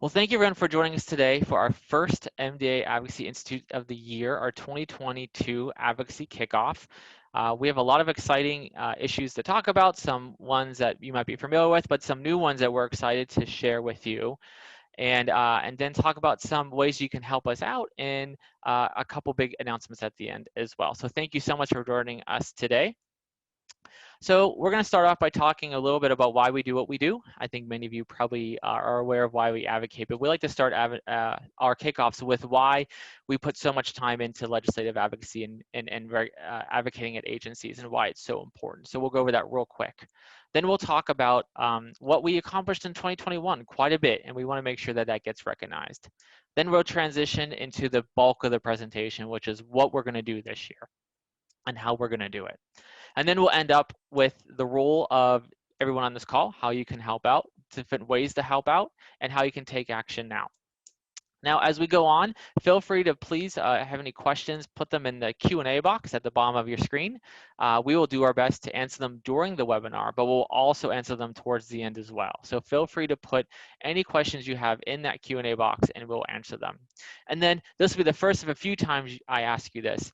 Well, thank you everyone for joining us today for our first MDA Advocacy Institute of the Year, our 2022 Advocacy Kickoff. We have a lot of exciting issues to talk about, some ones that you might be familiar with, but some new ones that we're excited to share with you. And then talk about some ways you can help us out and a couple big announcements at the end as well. So thank you so much for joining us today. So we're going to start off by talking a little bit about why we do what we do. I think many of you probably are aware of why we advocate, but we like to start our kickoffs with why we put so much time into legislative advocacy and advocating at agencies and why it's so important. So we'll go over that real quick. Then we'll talk about what we accomplished in 2021 quite a bit, and we want to make sure that that gets recognized. Then we'll transition into the bulk of the presentation, which is what we're going to do this year and how we're going to do it. And then we'll end up with the role of everyone on this call, how you can help out, different ways to help out, and how you can take action now. Now, as we go on, feel free to please have any questions, put them in the Q&A box at the bottom of your screen. We will do our best to answer them during the webinar, but we'll also answer them towards the end as well. So feel free to put any questions you have in that Q&A box and we'll answer them. And then this will be the first of a few times I ask you this.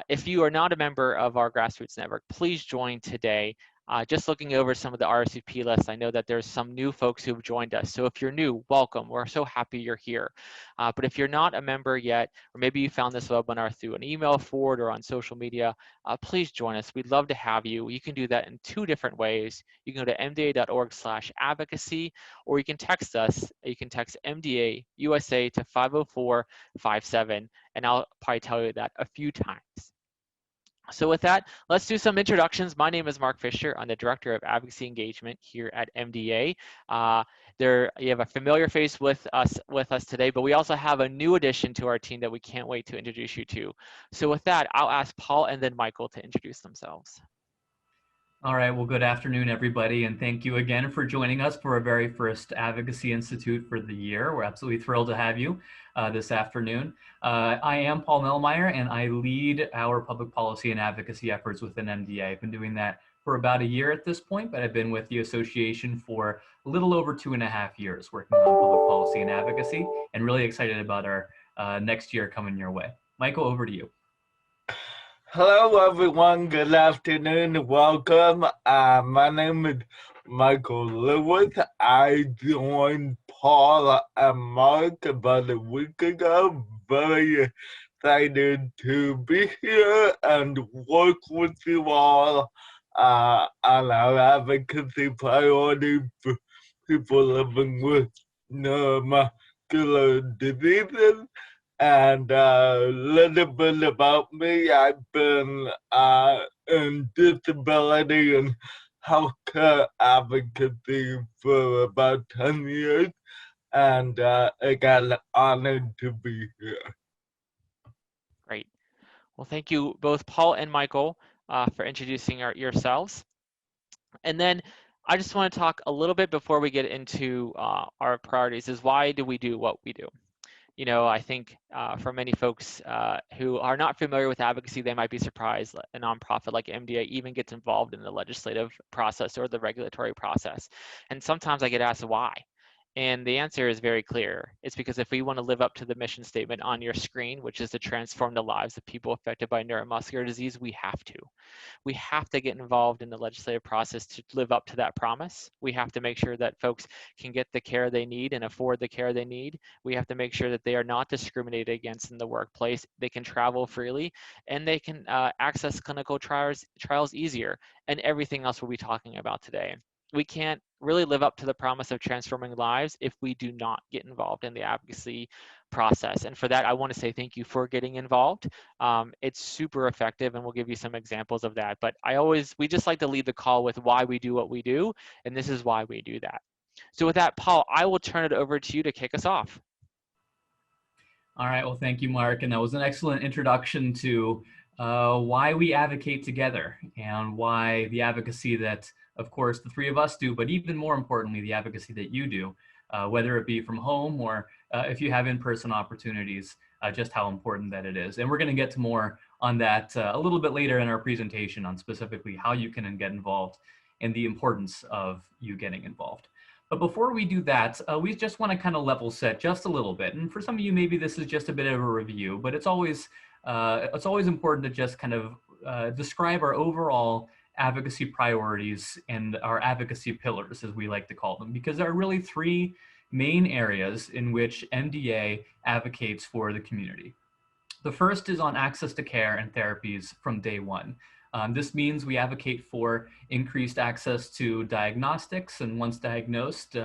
If you are not a member of our grassroots network, please join today. Just looking over some of the Rsvp lists, I know that there's some new folks who've joined us. So if you're new, welcome. We're so happy you're here. But if you're not a member yet, or maybe you found this webinar through an email forward or on social media, please join us. We'd love to have you. You can do that in two different ways. You can go to mda.org/advocacy, or you can text us. You can text MDA USA to 50457, and I'll probably tell you that a few times. So with that, let's do some introductions. My name is Mark Fisher. I'm the Director of Advocacy Engagement here at MDA. You have a familiar face with us today, but we also have a new addition to our team that we can't wait to introduce you to. So with that, I'll ask Paul and then Michael to introduce themselves. All right, well, good afternoon, everybody, and thank you again for joining us for our very first Advocacy Institute for the year. We're absolutely thrilled to have you this afternoon. I am Paul Mellmeyer, and I lead our public policy and advocacy efforts within MDA. I've been doing that for about a year at this point, but I've been with the association for a little over 2.5 years working on public policy and advocacy, and really excited about our next year coming your way. Michael, over to you. Hello, everyone. Good afternoon. Welcome. My name is Michael Lewis. I joined Paul and Mark about a week ago. Very excited to be here and work with you all on our advocacy priority for people living with neuromuscular diseases. And a little bit about me, I've been in disability and healthcare advocacy for about 10 years, and I got honored to be here. Great. Well, thank you both Paul and Michael for introducing yourselves. And then I just want to talk a little bit before we get into our priorities is why do we do what we do? You know, I think for many folks who are not familiar with advocacy, they might be surprised a nonprofit like MDA even gets involved in the legislative process or the regulatory process. And sometimes I get asked why. And the answer is very clear. It's because if we want to live up to the mission statement on your screen, which is to transform the lives of people affected by neuromuscular disease, we have to. We have to get involved in the legislative process to live up to that promise. We have to make sure that folks can get the care they need and afford the care they need. We have to make sure that they are not discriminated against in the workplace. They can travel freely and they can access clinical trials easier, and everything else we'll be talking about today. We can't really live up to the promise of transforming lives if we do not get involved in the advocacy process. And for that, I want to say thank you for getting involved. It's super effective, and we'll give you some examples of that. But we just like to lead the call with why we do what we do, and this is why we do that. So with that, Paul, I will turn it over to you to kick us off. All right, well, thank you, Mark. And that was an excellent introduction to why we advocate together and why the advocacy that, of course, the three of us do, but even more importantly, the advocacy that you do, whether it be from home or if you have in-person opportunities, just how important that it is. And we're going to get to more on that a little bit later in our presentation on specifically how you can get involved and the importance of you getting involved. But before we do that, we just want to kind of level set just a little bit. And for some of you, maybe this is just a bit of a review, but it's always important to just kind of describe our overall advocacy priorities and our advocacy pillars, as we like to call them, because there are really three main areas in which MDA advocates for the community. The first is on access to care and therapies from day one. This means we advocate for increased access to diagnostics and once diagnosed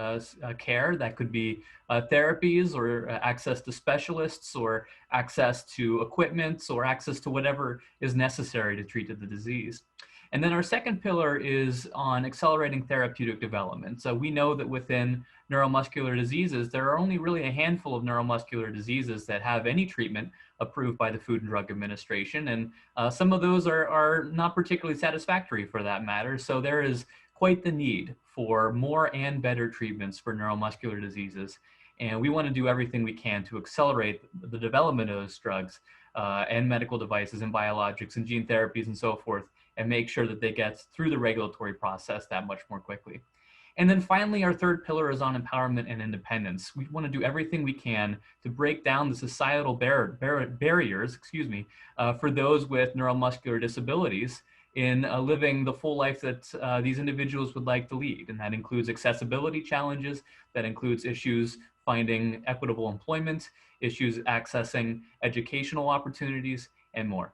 care. That could be therapies or access to specialists or access to equipment or access to whatever is necessary to treat the disease. And then our second pillar is on accelerating therapeutic development. So we know that within neuromuscular diseases, there are only really a handful of neuromuscular diseases that have any treatment approved by the Food and Drug Administration. And some of those are not particularly satisfactory for that matter. So there is quite the need for more and better treatments for neuromuscular diseases. And we want to do everything we can to accelerate the development of those drugs and medical devices and biologics and gene therapies and so forth, and make sure that they get through the regulatory process that much more quickly. And then finally, our third pillar is on empowerment and independence. We want to do everything we can to break down the societal barriers, for those with neuromuscular disabilities in living the full life that these individuals would like to lead. And that includes accessibility challenges, that includes issues finding equitable employment, issues accessing educational opportunities, and more.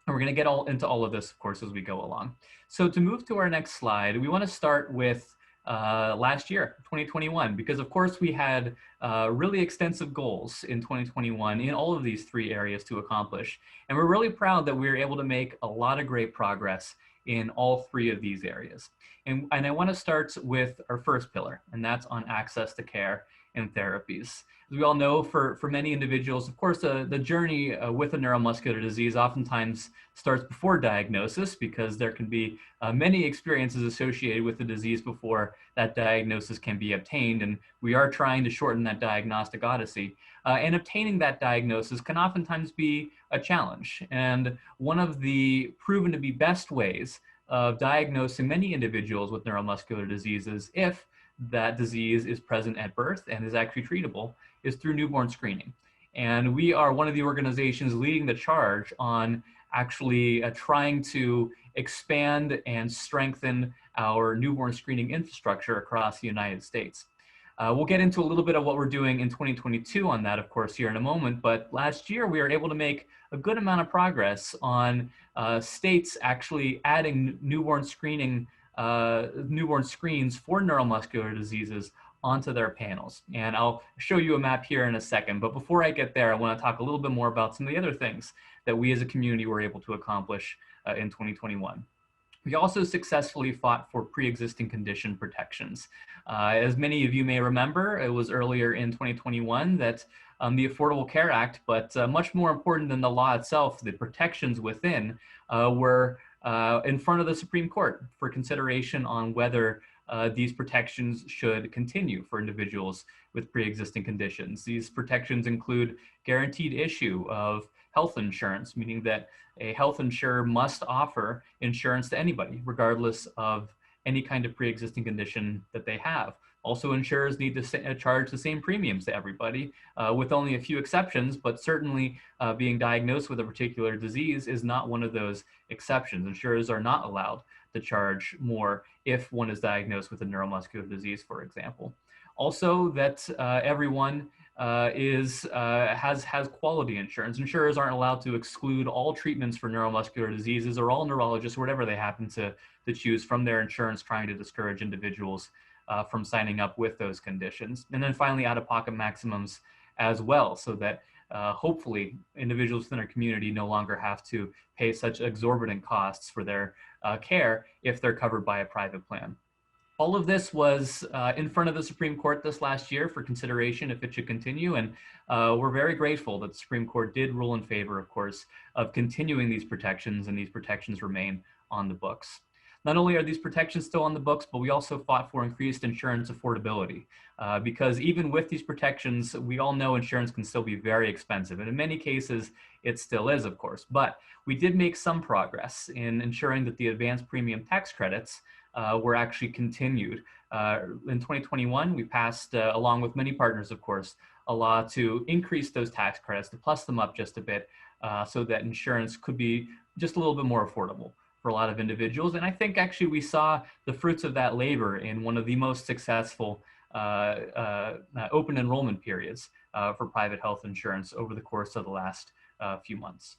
And we're going to get into all of this, of course, as we go along. So to move to our next slide, we want to start with last year, 2021, because of course we had really extensive goals in 2021 in all of these three areas to accomplish. And we're really proud that we were able to make a lot of great progress in all three of these areas. And I want to start with our first pillar, and that's on access to care and therapies. As we all know, for many individuals, of course, the journey with a neuromuscular disease oftentimes starts before diagnosis, because there can be many experiences associated with the disease before that diagnosis can be obtained. And we are trying to shorten that diagnostic odyssey. And obtaining that diagnosis can oftentimes be a challenge. And one of the proven to be best ways of diagnosing many individuals with neuromuscular diseases, if that disease is present at birth and is actually treatable, is through newborn screening. And we are one of the organizations leading the charge on actually trying to expand and strengthen our newborn screening infrastructure across the United States. We'll get into a little bit of what we're doing in 2022 on that, of course, here in a moment. But last year, we were able to make a good amount of progress on states actually adding newborn screens for neuromuscular diseases onto their panels. And I'll show you a map here in a second. But before I get there, I want to talk a little bit more about some of the other things that we as a community were able to accomplish in 2021. We also successfully fought for pre-existing condition protections. As many of you may remember, it was earlier in 2021 that the Affordable Care Act, but much more important than the law itself, the protections within were in front of the Supreme Court for consideration on whether these protections should continue for individuals with pre-existing conditions. These protections include guaranteed issue of health insurance, meaning that a health insurer must offer insurance to anybody, regardless of any kind of pre-existing condition that they have. Also, insurers need to charge the same premiums to everybody, with only a few exceptions, but certainly being diagnosed with a particular disease is not one of those exceptions. Insurers are not allowed to charge more if one is diagnosed with a neuromuscular disease, for example. Also, that everyone has quality insurance. Insurers aren't allowed to exclude all treatments for neuromuscular diseases or all neurologists or whatever they happen to choose from their insurance, trying to discourage individuals from signing up with those conditions. And then finally, out-of-pocket maximums as well, so that hopefully individuals within our community no longer have to pay such exorbitant costs for their care if they're covered by a private plan. All of this was in front of the Supreme Court this last year for consideration if it should continue, and we're very grateful that the Supreme Court did rule in favor, of course, of continuing these protections, and these protections remain on the books. Not only are these protections still on the books, but we also fought for increased insurance affordability, because even with these protections, we all know insurance can still be very expensive, and in many cases, it still is, of course. But we did make some progress in ensuring that the advanced premium tax credits were actually continued In 2021, we passed, along with many partners, of course, a law to increase those tax credits, to plus them up just a bit, so that insurance could be just a little bit more affordable for a lot of individuals. And I think actually we saw the fruits of that labor in one of the most successful open enrollment periods for private health insurance over the course of the last few months.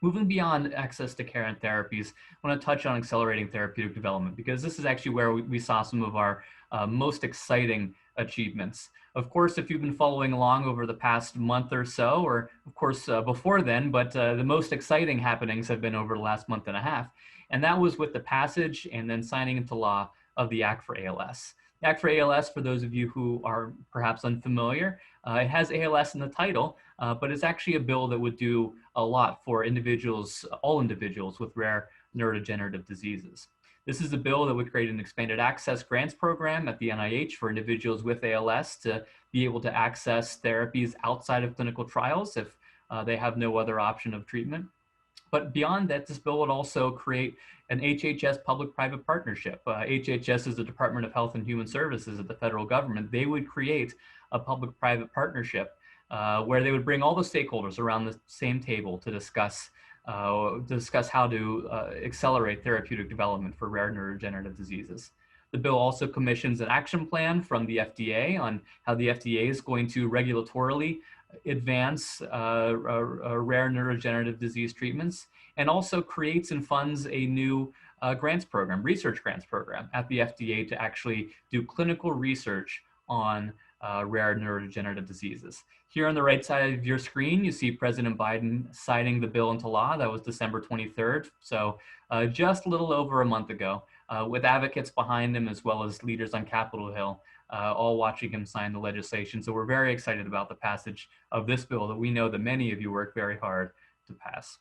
Moving beyond access to care and therapies, I want to touch on accelerating therapeutic development, because this is actually where we saw some of our most exciting achievements. Of course, if you've been following along over the past month or so, or of course before then, but the most exciting happenings have been over the last month and a half. And that was with the passage and then signing into law of the Act for ALS. The Act for ALS, for those of you who are perhaps unfamiliar, it has ALS in the title, but it's actually a bill that would do a lot for individuals, all individuals with rare neurodegenerative diseases. This is a bill that would create an expanded access grants program at the NIH for individuals with ALS to be able to access therapies outside of clinical trials if they have no other option of treatment. But beyond that, this bill would also create an HHS public-private partnership. HHS is the Department of Health and Human Services at the federal government. They would create a public-private partnership where they would bring all the stakeholders around the same table to discuss how to accelerate therapeutic development for rare neurodegenerative diseases. The bill also commissions an action plan from the FDA on how the FDA is going to regulatorily advance rare neurodegenerative disease treatments, and also creates and funds a new grants program, research grants program at the FDA to actually do clinical research on rare neurodegenerative diseases. Here on the right side of your screen, you see President Biden signing the bill into law. That was December 23rd, so just a little over a month ago, with advocates behind him as well as leaders on Capitol Hill, all watching him sign the legislation. So we're very excited about the passage of this bill that we know that many of you worked very hard to pass.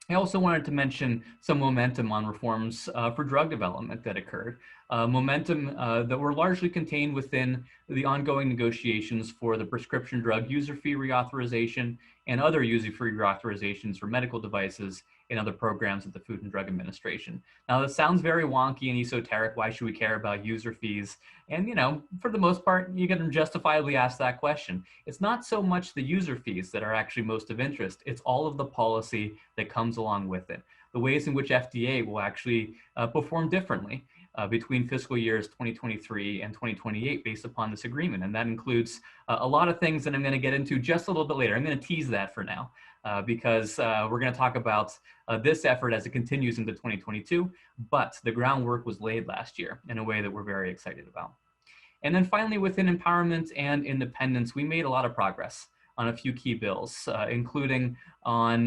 I also wanted to mention some momentum on reforms for drug development that occurred. Momentum that were largely contained within the ongoing negotiations for the prescription drug user fee reauthorization and other user fee reauthorizations for medical devices and other programs at the Food and Drug Administration. Now, this sounds very wonky and esoteric. Why should we care about user fees? And, you know, for the most part, you can justifiably ask that question. It's not so much the user fees that are actually most of interest. It's all of the policy that comes along with it. The ways in which FDA will actually perform differently between fiscal years 2023 and 2028 based upon this agreement. And that includes a lot of things that I'm going to get into just a little bit later. I'm going to tease that for now because we're going to talk about this effort as it continues into 2022, but the groundwork was laid last year in a way that we're very excited about. And then finally, within empowerment and independence, we made a lot of progress on a few key bills, including on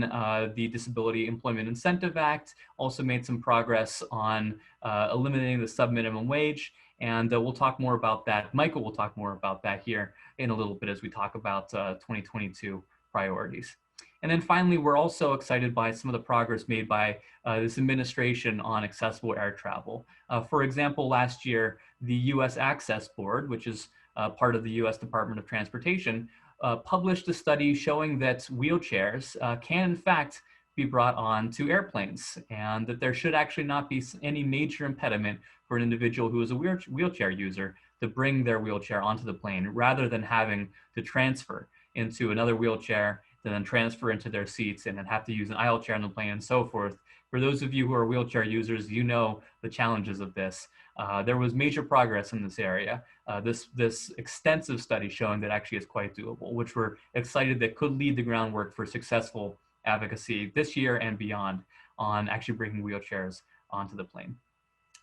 the Disability Employment Incentive Act, also made some progress on eliminating the sub-minimum wage, and we'll talk more about that. Michael will talk more about that here in a little bit as we talk about 2022 priorities. And then finally, we're also excited by some of the progress made by this administration on accessible air travel. For example, last year, the U.S. Access Board, which is part of the U.S. Department of Transportation, published a study showing that wheelchairs can in fact be brought on to airplanes, and that there should actually not be any major impediment for an individual who is a wheelchair user to bring their wheelchair onto the plane rather than having to transfer into another wheelchair, then transfer into their seats and then have to use an aisle chair on the plane and so forth. For those of you who are wheelchair users, you know the challenges of this. There was major progress in this area. This extensive study showing that actually is quite doable, which we're excited that could lead the groundwork for successful advocacy this year and beyond on actually bringing wheelchairs onto the plane.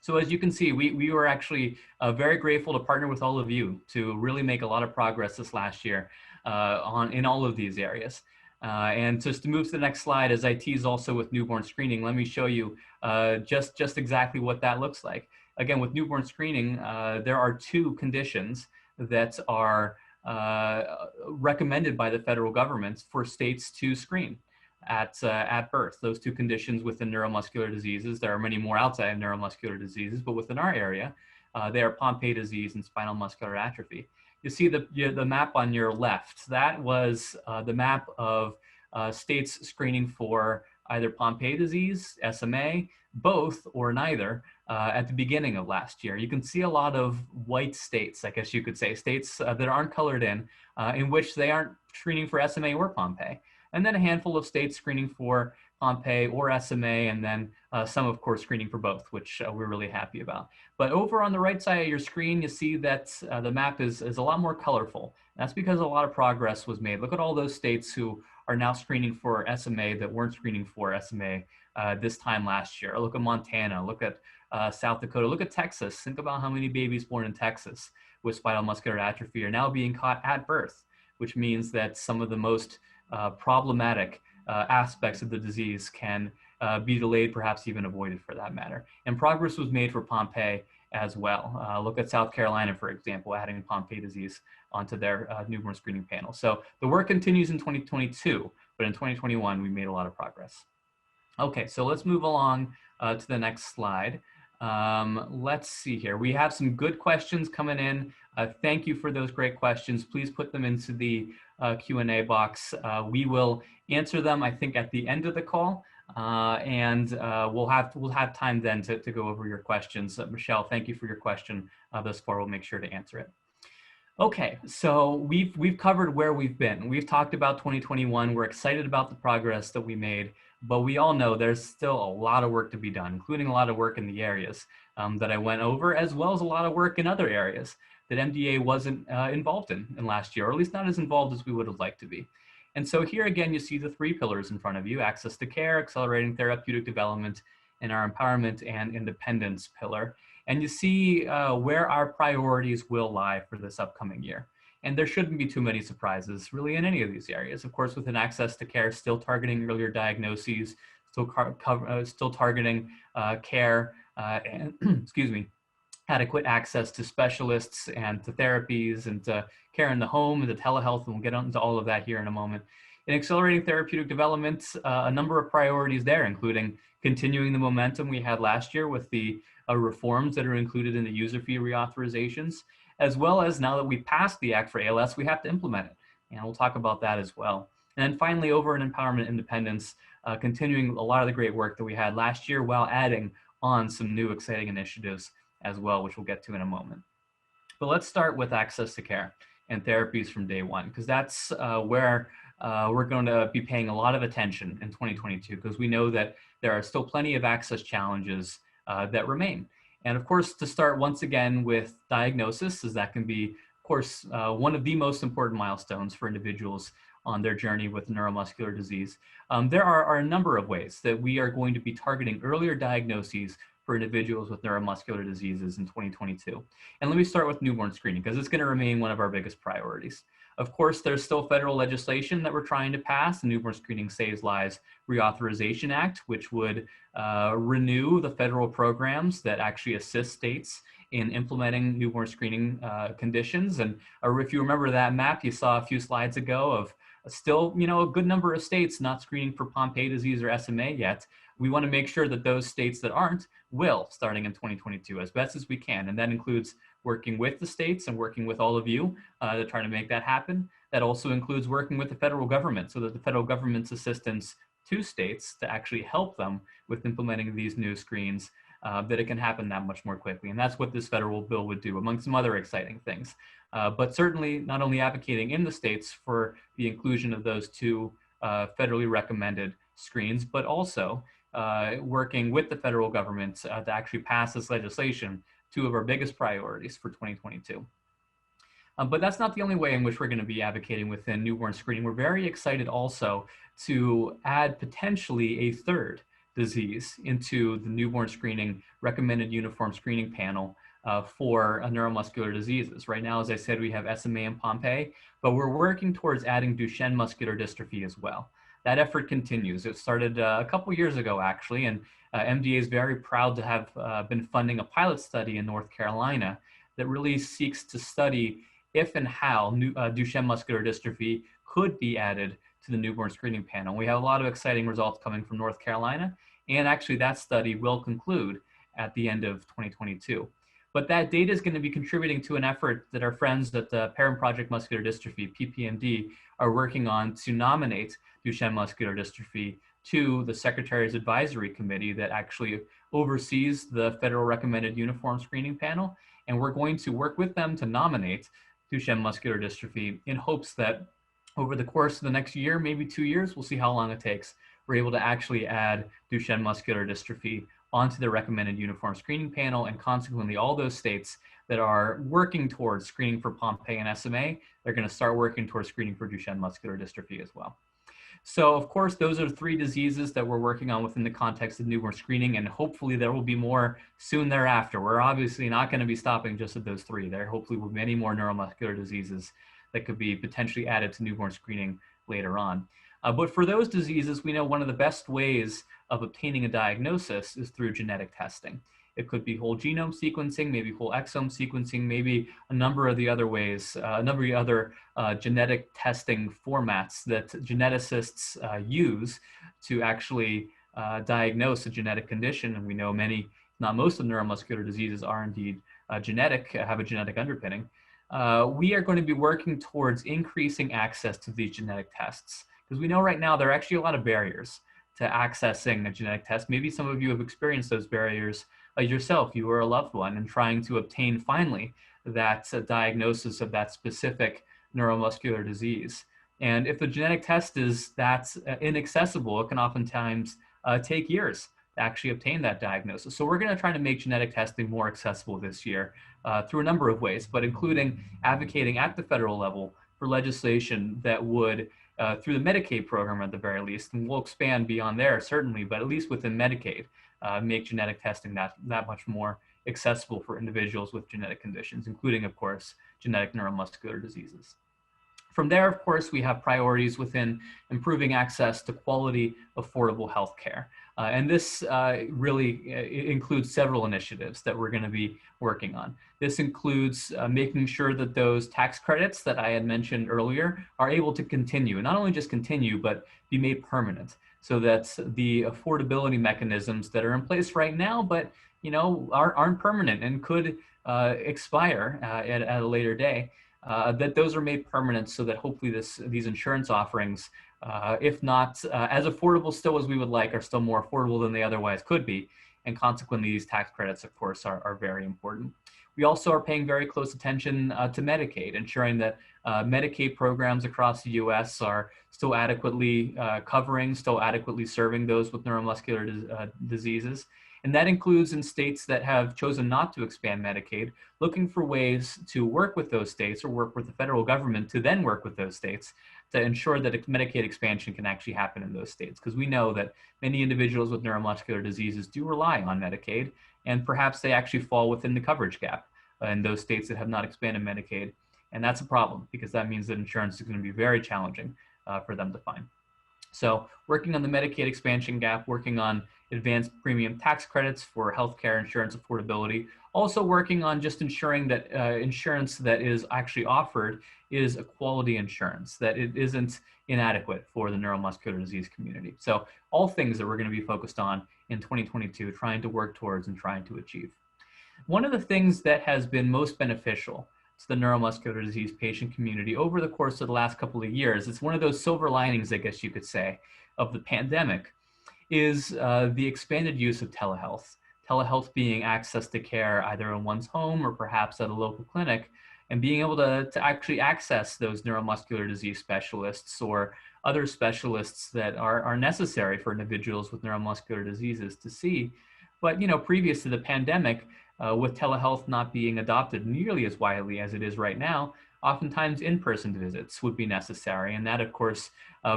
So as you can see, we were actually very grateful to partner with all of you to really make a lot of progress this last year in all of these areas. And just to move to the next slide, as I tease also with newborn screening, let me show you just exactly what that looks like. Again, with newborn screening, there are two conditions that are recommended by the federal government for states to screen at birth. Those two conditions within neuromuscular diseases. There are many more outside of neuromuscular diseases, but within our area, they are Pompe disease and spinal muscular atrophy. You see the map on your left. That was the map of states screening for either Pompe disease, SMA, both or neither, at the beginning of last year. You can see a lot of white states, I guess you could say, states that aren't colored in which they aren't screening for SMA or Pompe. And then a handful of states screening for Pompe or SMA, and then some, of course, screening for both, which we're really happy about. But over on the right side of your screen, you see that the map is a lot more colorful. That's because a lot of progress was made. Look at all those states who are now screening for SMA that weren't screening for SMA this time last year. Look at Montana, look at South Dakota, look at Texas. Think about how many babies born in Texas with spinal muscular atrophy are now being caught at birth, which means that some of the most problematic aspects of the disease can be delayed, perhaps even avoided for that matter. And progress was made for Pompe as well. Look at South Carolina, for example, adding Pompe disease onto their newborn screening panel. So the work continues in 2022, but in 2021, we made a lot of progress. Okay, so let's move along to the next slide. Let's see here. We have some good questions coming in. Thank you for those great questions. Please put them into the Q&A box. We will answer them, I think, at the end of the call, and we'll have time then to go over your questions. Michelle, thank you for your question thus far. We'll make sure to answer it. Okay, so we've covered where we've been. We've talked about 2021. We're excited about the progress that we made, but we all know there's still a lot of work to be done, including a lot of work in the areas that I went over, as well as a lot of work in other areas that MDA wasn't involved in last year, or at least not as involved as we would have liked to be. And so here again, you see the 3 pillars in front of you: access to care, accelerating therapeutic development, and our empowerment and independence pillar. And you see where our priorities will lie for this upcoming year. And there shouldn't be too many surprises really in any of these areas. Of course, within access to care, still targeting earlier diagnoses, still targeting care and excuse me, adequate access to specialists and to therapies and to care in the home and to telehealth, and we'll get into all of that here in a moment. In accelerating therapeutic development, a number of priorities there, including continuing the momentum we had last year with the reforms that are included in the user fee reauthorizations, as well as now that we passed the Act for ALS, we have to implement it. And we'll talk about that as well. And then finally, over in empowerment independence, continuing a lot of the great work that we had last year while adding on some new exciting initiatives as well, which we'll get to in a moment. But let's start with access to care and therapies from day one, because that's where we're going to be paying a lot of attention in 2022, because we know that there are still plenty of access challenges that remain. And of course, to start once again with diagnosis, as that can be, of course, one of the most important milestones for individuals on their journey with neuromuscular disease. There are a number of ways that we are going to be targeting earlier diagnoses for individuals with neuromuscular diseases in 2022. And let me start with newborn screening, because it's going to remain one of our biggest priorities. Of course, there's still federal legislation that we're trying to pass, the Newborn Screening Saves Lives Reauthorization Act, which would renew the federal programs that actually assist states in implementing newborn screening conditions. And if you remember that map you saw a few slides ago of still, a good number of states not screening for Pompe disease or SMA yet. We want to make sure that those states that aren't will, starting in 2022, as best as we can. And that includes working with the states and working with all of you to try to make that happen. That also includes working with the federal government, so that the federal government's assistance to states to actually help them with implementing these new screens, that it can happen that much more quickly. And that's what this federal bill would do, among some other exciting things. But certainly not only advocating in the states for the inclusion of those 2 federally recommended screens, but also working with the federal government to actually pass this legislation, 2 of our biggest priorities for 2022. But that's not the only way in which we're going to be advocating within newborn screening. We're very excited also to add potentially a 3rd disease into the newborn screening recommended uniform screening panel for neuromuscular diseases. Right now, as I said, we have SMA and Pompe, but we're working towards adding Duchenne muscular dystrophy as well. That effort continues. It started a couple years ago, actually, and MDA is very proud to have been funding a pilot study in North Carolina that really seeks to study if and how Duchenne muscular dystrophy could be added to the newborn screening panel. We have a lot of exciting results coming from North Carolina, and actually that study will conclude at the end of 2022. But that data is going to be contributing to an effort that our friends at the Parent Project Muscular Dystrophy, PPMD, are working on to nominate Duchenne muscular dystrophy to the Secretary's Advisory Committee that actually oversees the Federal Recommended Uniform Screening Panel. And we're going to work with them to nominate Duchenne muscular dystrophy in hopes that over the course of the next year, maybe 2 years, we'll see how long it takes, we're able to actually add Duchenne muscular dystrophy onto the Recommended Uniform Screening Panel, and consequently all those states that are working towards screening for Pompe and SMA, they're going to start working towards screening for Duchenne muscular dystrophy as well. So of course, those are 3 diseases that we're working on within the context of newborn screening, and hopefully there will be more soon thereafter. We're obviously not going to be stopping just at those 3. There hopefully will be many more neuromuscular diseases that could be potentially added to newborn screening later on. But for those diseases, we know one of the best ways of obtaining a diagnosis is through genetic testing. It could be whole genome sequencing, maybe whole exome sequencing, maybe a number of the other ways, a number of the other genetic testing formats that geneticists use to actually diagnose a genetic condition. And we know many, not most of neuromuscular diseases are indeed genetic, have a genetic underpinning. We are going to be working towards increasing access to these genetic tests, because we know right now there are actually a lot of barriers to accessing a genetic test. Maybe some of you have experienced those barriers yourself, you or a loved one, and trying to obtain finally that diagnosis of that specific neuromuscular disease. And if the genetic test is that inaccessible, it can oftentimes take years to actually obtain that diagnosis. So we're going to try to make genetic testing more accessible this year through a number of ways, but including advocating at the federal level for legislation that would, through the Medicaid program at the very least, and we'll expand beyond there certainly, but at least within Medicaid, make genetic testing that much more accessible for individuals with genetic conditions, including, of course, genetic neuromuscular diseases. From there, of course, we have priorities within improving access to quality, affordable healthcare. And this really includes several initiatives that we're going to be working on. This includes making sure that those tax credits that I had mentioned earlier are able to continue, and not only just continue, but be made permanent, so that the affordability mechanisms that are in place right now, but aren't permanent and could expire at a later day, that those are made permanent, so that hopefully these insurance offerings, if not as affordable still as we would like, are still more affordable than they otherwise could be. And consequently, these tax credits, of course, are very important. We also are paying very close attention to Medicaid, ensuring that Medicaid programs across the US are still adequately covering, still adequately serving those with neuromuscular diseases. And that includes in states that have chosen not to expand Medicaid, looking for ways to work with those states or work with the federal government to then work with those states to ensure that Medicaid expansion can actually happen in those states. Because we know that many individuals with neuromuscular diseases do rely on Medicaid, and perhaps they actually fall within the coverage gap in those states that have not expanded Medicaid. And that's a problem, because that means that insurance is going to be very challenging for them to find. So working on the Medicaid expansion gap, working on advanced premium tax credits for healthcare insurance affordability, also working on just ensuring that insurance that is actually offered is a quality insurance, that it isn't inadequate for the neuromuscular disease community. So all things that we're going to be focused on in 2022, trying to work towards and trying to achieve. One of the things that has been most beneficial to the neuromuscular disease patient community over the course of the last couple of years, it's one of those silver linings, I guess you could say, of the pandemic, is the expanded use of telehealth. Telehealth being access to care either in one's home or perhaps at a local clinic, and being able to actually access those neuromuscular disease specialists or other specialists that are necessary for individuals with neuromuscular diseases to see. But previous to the pandemic, with telehealth not being adopted nearly as widely as it is right now, oftentimes in-person visits would be necessary. And that, of course,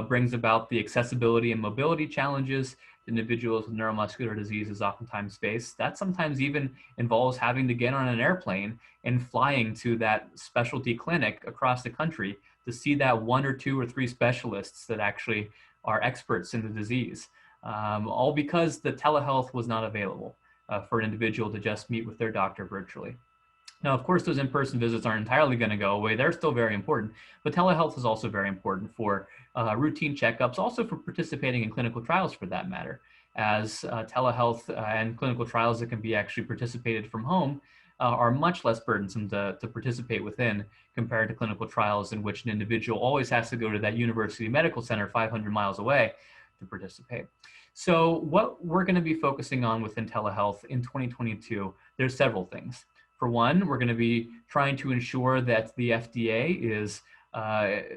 brings about the accessibility and mobility challenges individuals with neuromuscular diseases oftentimes face. That sometimes even involves having to get on an airplane and flying to that specialty clinic across the country to see that 1 or 2 or 3 specialists that actually are experts in the disease, all because the telehealth was not available for an individual to just meet with their doctor virtually. Now, of course, those in-person visits aren't entirely going to go away. They're still very important, but telehealth is also very important for routine checkups, also for participating in clinical trials for that matter, as telehealth and clinical trials that can be actually participated from home are much less burdensome to participate within compared to clinical trials in which an individual always has to go to that university medical center 500 miles away to participate. So what we're going to be focusing on within telehealth in 2022, there's several things. For one, we're going to be trying to ensure that the FDA is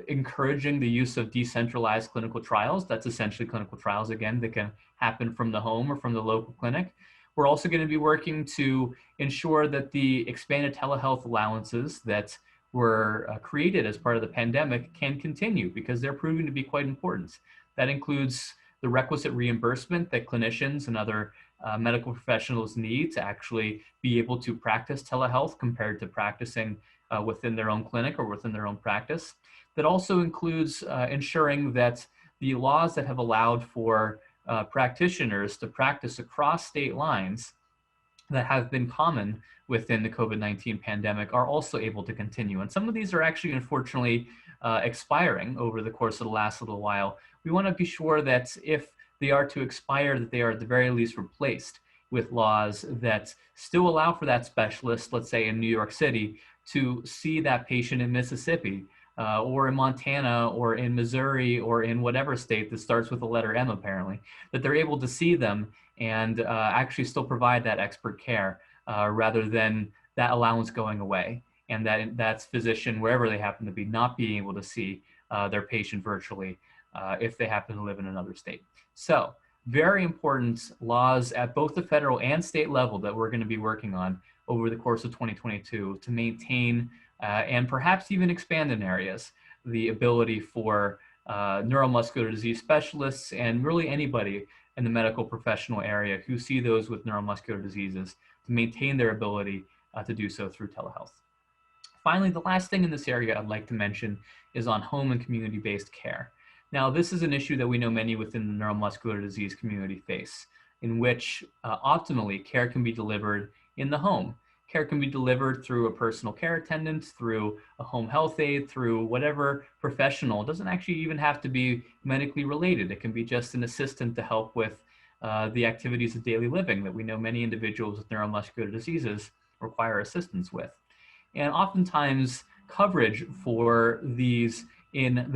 encouraging the use of decentralized clinical trials. That's essentially clinical trials, again, that can happen from the home or from the local clinic. We're also going to be working to ensure that the expanded telehealth allowances that were created as part of the pandemic can continue, because they're proving to be quite important. That includes the requisite reimbursement that clinicians and other medical professionals need to actually be able to practice telehealth compared to practicing within their own clinic or within their own practice. That also includes ensuring that the laws that have allowed for practitioners to practice across state lines that have been common within the COVID-19 pandemic are also able to continue. And some of these are actually, unfortunately, expiring over the course of the last little while. We want to be sure that if they are to expire, that they are at the very least replaced with laws that still allow for that specialist, let's say in New York City, to see that patient in Mississippi, or in Montana, or in Missouri, or in whatever state that starts with the letter M, apparently, that they're able to see them and actually still provide that expert care, rather than that allowance going away, and that's physician, wherever they happen to be, not being able to see their patient virtually if they happen to live in another state. So very important laws at both the federal and state level that we're going to be working on over the course of 2022 to maintain and perhaps even expand in areas the ability for neuromuscular disease specialists and really anybody in the medical professional area who see those with neuromuscular diseases to maintain their ability to do so through telehealth. Finally, the last thing in this area I'd like to mention is on home and community-based care. Now, this is an issue that we know many within the neuromuscular disease community face, in which optimally care can be delivered in the home. Care can be delivered through a personal care attendant, through a home health aide, through whatever professional. It doesn't actually even have to be medically related. It can be just an assistant to help with the activities of daily living that we know many individuals with neuromuscular diseases require assistance with. And oftentimes coverage for these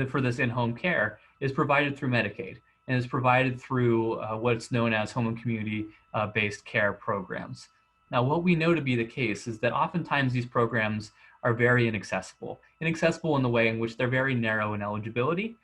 for this in-home care is provided through Medicaid and is provided through what's known as home and community-based care programs. Now, what we know to be the case is that oftentimes these programs are very inaccessible in the way in which they're very narrow in eligibility,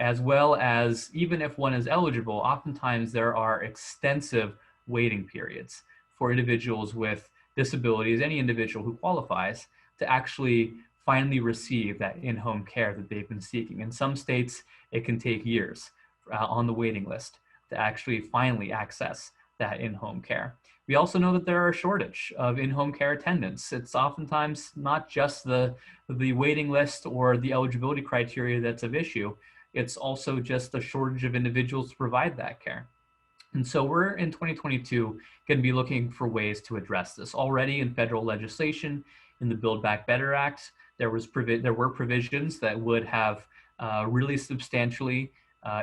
as well as even if one is eligible, oftentimes there are extensive waiting periods for individuals with disabilities, any individual who qualifies, to actually finally receive that in-home care that they've been seeking. In some states, it can take years on the waiting list to actually finally access that in-home care. We also know that there are a shortage of in-home care attendants. It's oftentimes not just the waiting list or the eligibility criteria that's of issue. It's also just a shortage of individuals to provide that care. And so we're in 2022 going to be looking for ways to address this. Already in federal legislation, in the Build Back Better Act, there were provisions that would have really substantially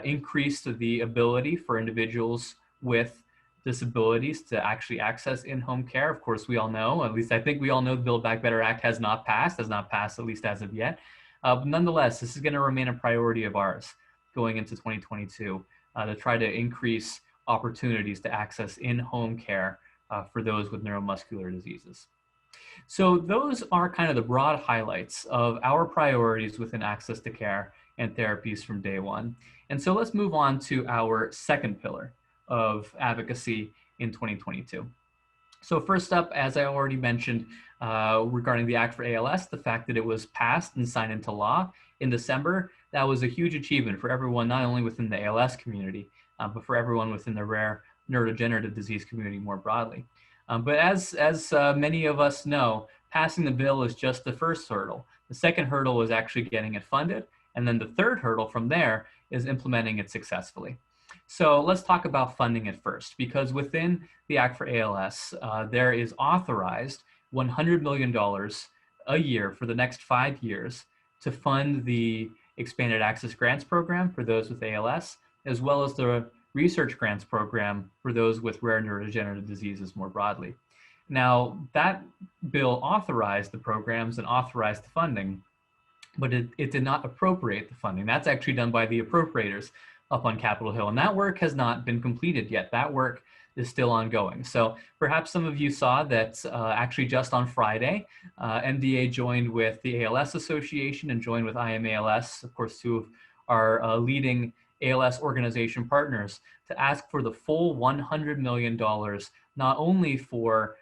increased the ability for individuals with disabilities to actually access in-home care. Of course, we all know, at least I think we all know, the Build Back Better Act has not passed at least as of yet. But nonetheless, this is going to remain a priority of ours going into 2022 to try to increase opportunities to access in-home care for those with neuromuscular diseases. So those are kind of the broad highlights of our priorities within access to care and therapies from day one. And so let's move on to our second pillar of advocacy in 2022. So first up, as I already mentioned, regarding the Act for ALS, the fact that it was passed and signed into law in December, that was a huge achievement for everyone, not only within the ALS community, but for everyone within the rare neurodegenerative disease community more broadly. But as many of us know, passing the bill is just the first hurdle. The second hurdle is actually getting it funded. And then the third hurdle from there is implementing it successfully. So let's talk about funding it first, because within the Act for ALS, there is authorized $100 million a year for the next 5 years to fund the Expanded Access Grants Program for those with ALS, as well as the Research Grants Program for those with rare neurodegenerative diseases more broadly. Now, that bill authorized the programs and authorized the funding, but it did not appropriate the funding. That's actually done by the appropriators up on Capitol Hill. And that work has not been completed yet. That work is still ongoing. So perhaps some of you saw that actually just on Friday, MDA joined with the ALS Association and joined with IMALS, of course, two of our leading ALS organization partners, to ask for the full $100 million, not only for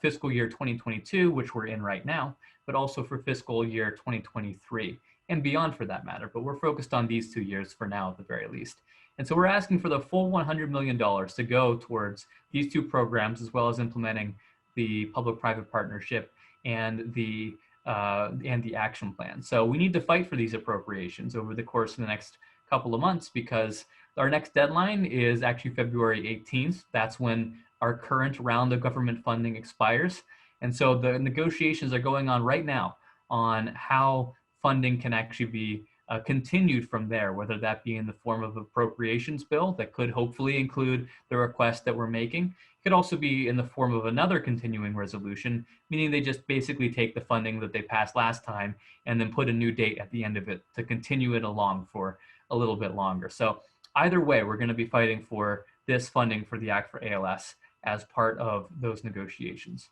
fiscal year 2022, which we're in right now, but also for fiscal year 2023 and beyond for that matter. But we're focused on these 2 years for now at the very least. And so we're asking for the full $100 million to go towards these two programs, as well as implementing the public-private partnership and the action plan. So we need to fight for these appropriations over the course of the next couple of months, because our next deadline is actually February 18th. That's when our current round of government funding expires. And so the negotiations are going on right now on how funding can actually be continued from there, whether that be in the form of appropriations bill that could hopefully include the request that we're making. It could also be in the form of another continuing resolution, meaning they just basically take the funding that they passed last time and then put a new date at the end of it to continue it along for a little bit longer. So either way, we're going to be fighting for this funding for the Act for ALS as part of those negotiations.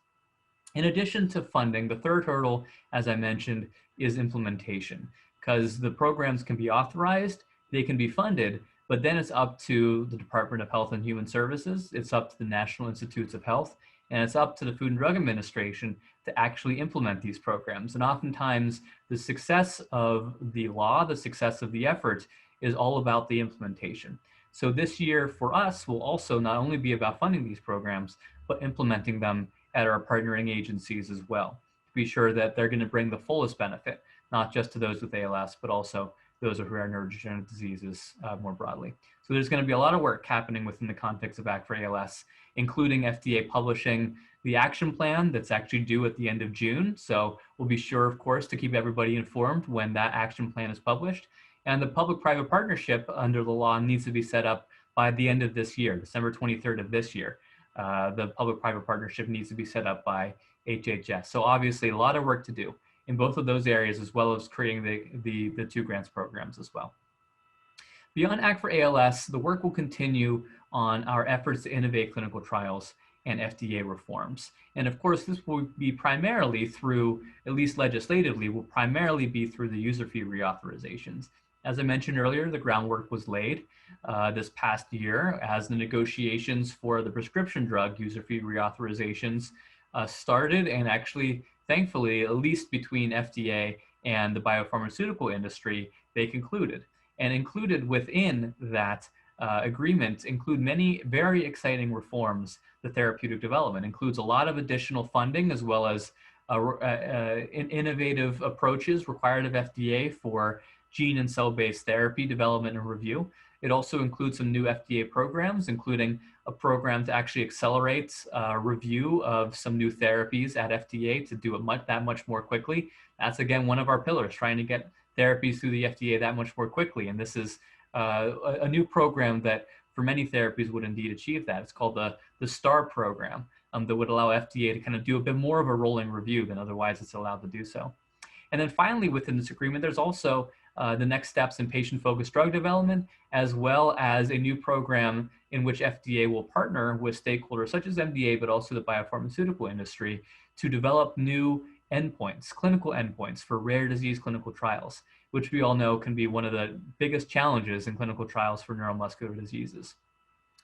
In addition to funding, the third hurdle, as I mentioned, is implementation, because the programs can be authorized, they can be funded, but then it's up to the Department of Health and Human Services, it's up to the National Institutes of Health, and it's up to the Food and Drug Administration to actually implement these programs. And oftentimes, the success of the law, the success of the effort, is all about the implementation. So this year for us will also not only be about funding these programs, but implementing them at our partnering agencies as well, to be sure that they're going to bring the fullest benefit, not just to those with ALS, but also those with rare neurodegenerative diseases more broadly. So there's going to be a lot of work happening within the context of Act for ALS, including FDA publishing the action plan that's actually due at the end of June. So we'll be sure, of course, to keep everybody informed when that action plan is published. And the public-private partnership under the law needs to be set up by the end of this year, December 23rd of this year. The public-private partnership needs to be set up by HHS. So obviously a lot of work to do in both of those areas, as well as creating the two grants programs as well. Beyond Act for ALS, the work will continue on our efforts to innovate clinical trials and FDA reforms. And of course, this will be primarily through, at least legislatively, will primarily be through the user fee reauthorizations. As I mentioned earlier, the groundwork was laid this past year as the negotiations for the prescription drug user fee reauthorizations started, and actually, thankfully, at least between FDA and the biopharmaceutical industry, they concluded. And included within that agreement include many very exciting reforms. The therapeutic development includes a lot of additional funding, as well as innovative approaches required of FDA for gene and cell-based therapy development and review. It also includes some new FDA programs, including a program to actually accelerate review of some new therapies at FDA to do it that much more quickly. That's, again, one of our pillars, trying to get therapies through the FDA that much more quickly. And this is a new program that for many therapies would indeed achieve that. It's called the STAR program that would allow FDA to kind of do a bit more of a rolling review than otherwise it's allowed to do so. And then finally, within this agreement, there's also the next steps in patient-focused drug development, as well as a new program in which FDA will partner with stakeholders such as MDA, but also the biopharmaceutical industry, to develop new endpoints, clinical endpoints for rare disease clinical trials, which we all know can be one of the biggest challenges in clinical trials for neuromuscular diseases.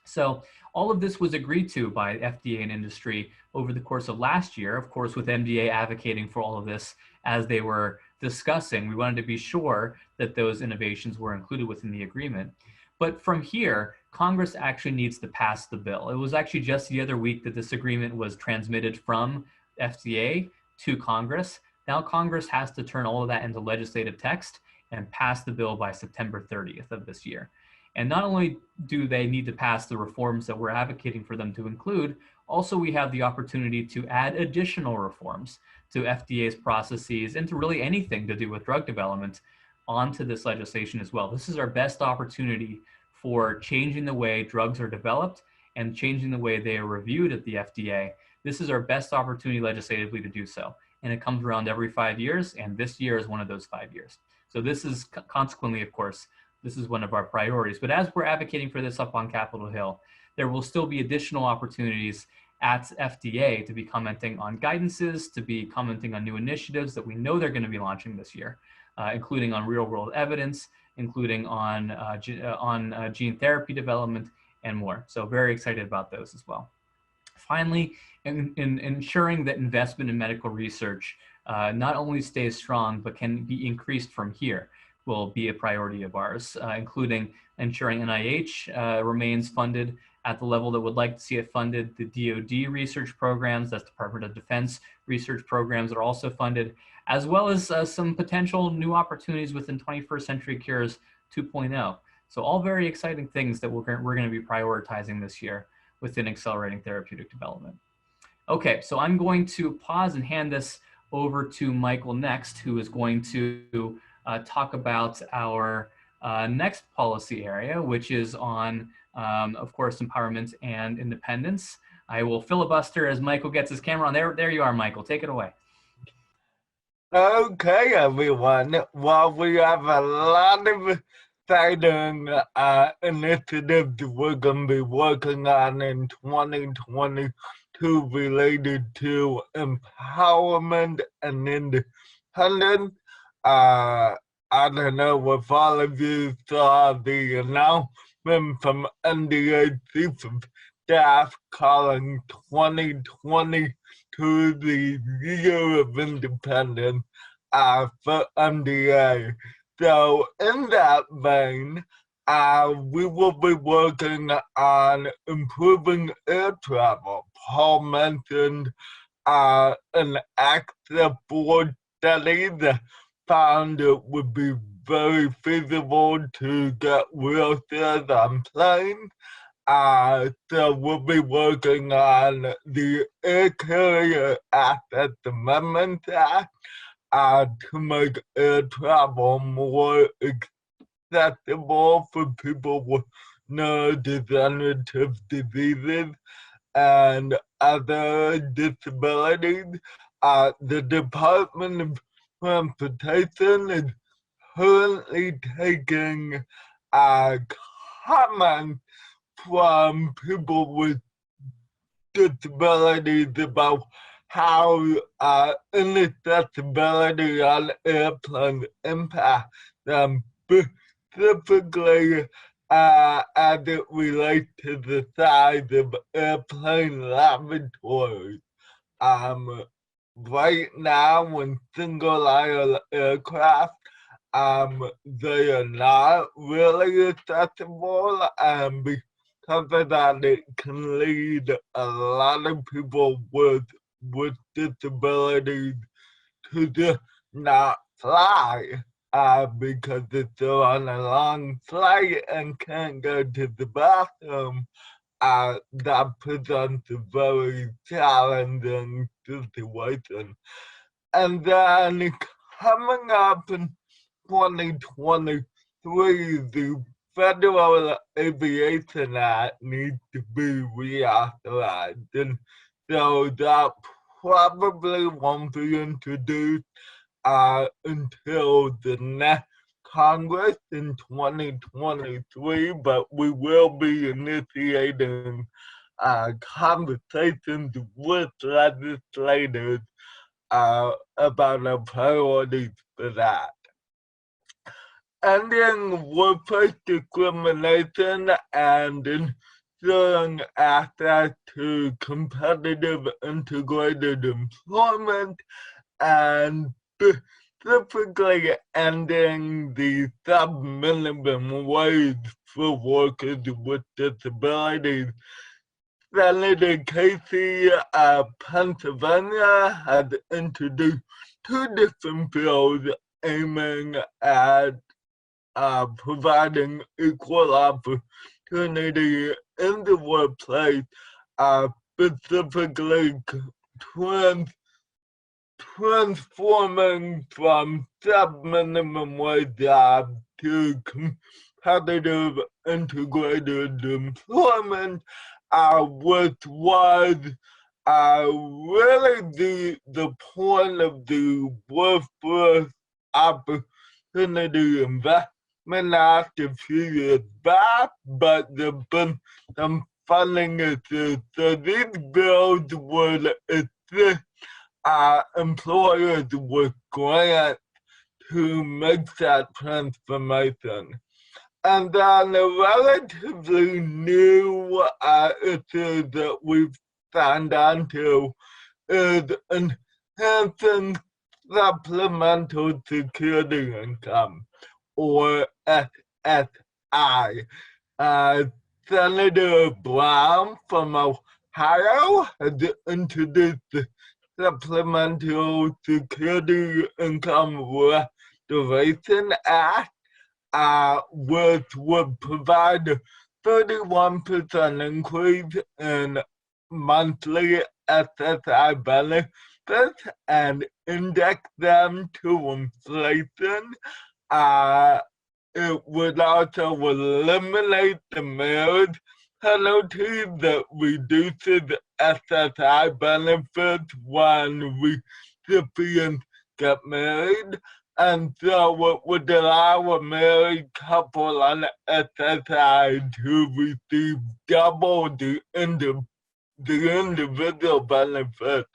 So all of this was agreed to by FDA and industry over the course of last year, of course, with MDA advocating for all of this as they were discussing. We wanted to be sure that those innovations were included within the agreement. But from here, Congress actually needs to pass the bill. It was actually just the other week that this agreement was transmitted from FDA to Congress. Now Congress has to turn all of that into legislative text and pass the bill by September 30th of this year. And not only do they need to pass the reforms that we're advocating for them to include, also we have the opportunity to add additional reforms to FDA's processes and to really anything to do with drug development onto this legislation as well. This is our best opportunity for changing the way drugs are developed and changing the way they are reviewed at the FDA. This is our best opportunity legislatively to do so. And it comes around every 5 years, and this year is one of those 5 years. So this is consequently, of course, this is one of our priorities. But as we're advocating for this up on Capitol Hill, there will still be additional opportunities at FDA to be commenting on guidances, to be commenting on new initiatives that we know they're going to be launching this year, including on real-world evidence, including on gene therapy development, and more. So very excited about those as well. Finally, in ensuring that investment in medical research not only stays strong, but can be increased from here will be a priority of ours, including ensuring NIH remains funded at the level that would like to see it funded. The DoD research programs, that's Department of Defense research programs, are also funded, as well as some potential new opportunities within 21st Century Cures 2.0. So all very exciting things that we're going to be prioritizing this year within accelerating therapeutic development. Okay, so I'm going to pause and hand this over to Michael next, who is going to talk about our next policy area, which is on, of course, empowerment and independence. I will filibuster as Michael gets his camera on. There you are, Michael. Take it away. Okay, everyone. Well, we have a lot of exciting initiatives we're going to be working on in 2022 related to empowerment and independence. I don't know if all of you saw the announcement from MDA chief of staff calling 2020 to the Year of Independence for MDA. So in that vein, we will be working on improving air travel. Paul mentioned an access board study that found it would be very feasible to get wheelchairs on planes. So we'll be working on the Air Carrier Access Amendment Act to make air travel more accessible for people with neurodegenerative diseases and other disabilities. The Department of Transportation is currently taking comments from people with disabilities about how inaccessibility on airplanes impact them, specifically as it relates to the size of airplane lavatories. Right now, in single-aisle aircraft, they are not really accessible, and because of that, it can lead a lot of people with disabilities to just not fly because if they're on a long flight and can't go to the bathroom, that presents a very challenging situation. And then coming up in 2023, the Federal Aviation Act needs to be reauthorized, and so that probably won't be introduced until the next Congress in 2023, but we will be initiating conversations with legislators about our priorities for that. Ending workplace discrimination and ensuring access to competitive integrated employment, and specifically ending the sub-minimum wage for workers with disabilities. Senator Casey of Pennsylvania has introduced 2 different bills aiming at providing equal opportunity in the workplace, specifically transforming from sub-minimum wage jobs to competitive integrated employment, which was really the point of the workforce opportunity investment not a few years back, but there's been some funding issues. So these bills would assist employers with grants to make that transformation. And then a relatively new issue that we've signed on to is enhancing supplemental security income, or SSI. Senator Brown from Ohio has introduced the Supplemental Security Income Restoration Act, which would provide a 31% increase in monthly SSI benefits and index them to inflation. It would also eliminate the marriage penalty that reduces SSI benefits when recipients get married. And so it would allow a married couple on SSI to receive double the individual benefit,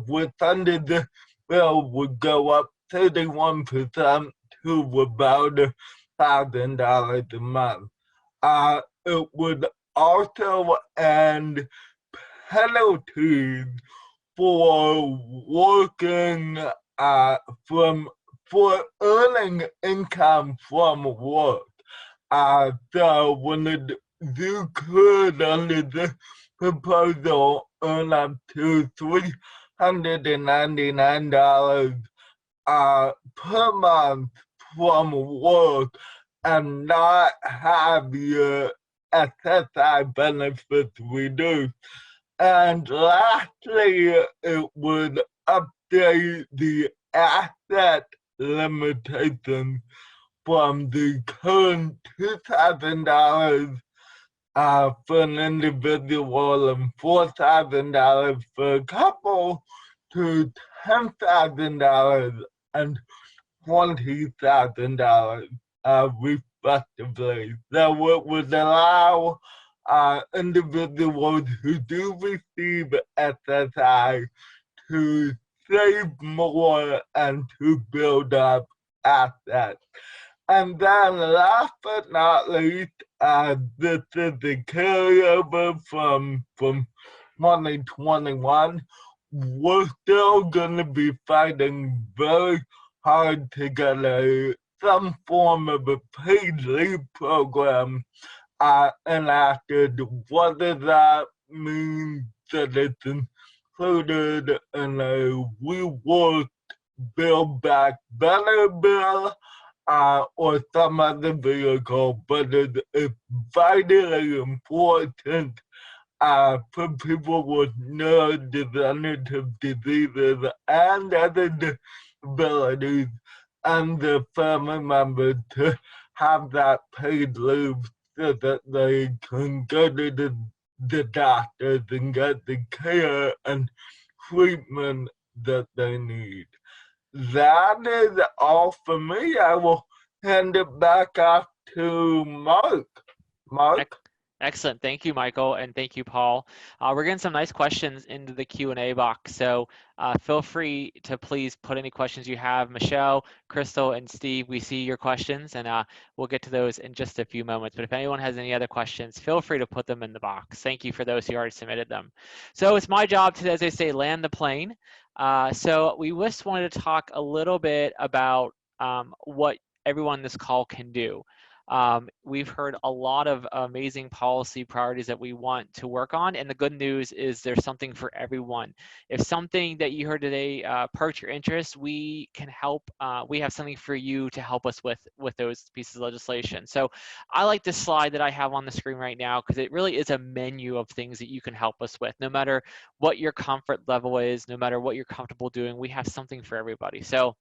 which under the bill would go up 31% to about $1,000 a month. It would also end penalties for working for earning income from work. So when you could, under this proposal, earn up to $399 per month from work and not have your SSI benefits reduced. And lastly, it would update the asset limitation from the current $2,000 for an individual and $4,000 for a couple to $10,000 and $20,000 respectively. So it would allow individuals who do receive SSI to save more and to build up assets. And then last but not least, this is the carryover from 2021. We're still going to be fighting very hard to get some form of a paid leave program enacted. Whether that means that it's included in a reworked Build Back Better bill or some other vehicle, but it's vitally important for people with neurodegenerative diseases and other disabilities and their family members to have that paid leave so that they can go to the doctors and get the care and treatment that they need. That is all for me. I will hand it back off to Mark. Mark? Excellent. Thank you, Michael, and thank you, Paul. We're getting some nice questions into the Q&A box, so feel free to please put any questions you have. Michelle, Crystal, and Steve, we see your questions, and we'll get to those in just a few moments. But if anyone has any other questions, feel free to put them in the box. Thank you for those who already submitted them. So it's my job to, as they say, land the plane. So we just wanted to talk a little bit about what everyone on this call can do. We've heard a lot of amazing policy priorities that we want to work on, and the good news is there's something for everyone. If something that you heard today perked your interest, we can help. We have something for you to help us with those pieces of legislation. So I like this slide that I have on the screen right now because it really is a menu of things that you can help us with. No matter what your comfort level is, no matter what you're comfortable doing, we have something for everybody. So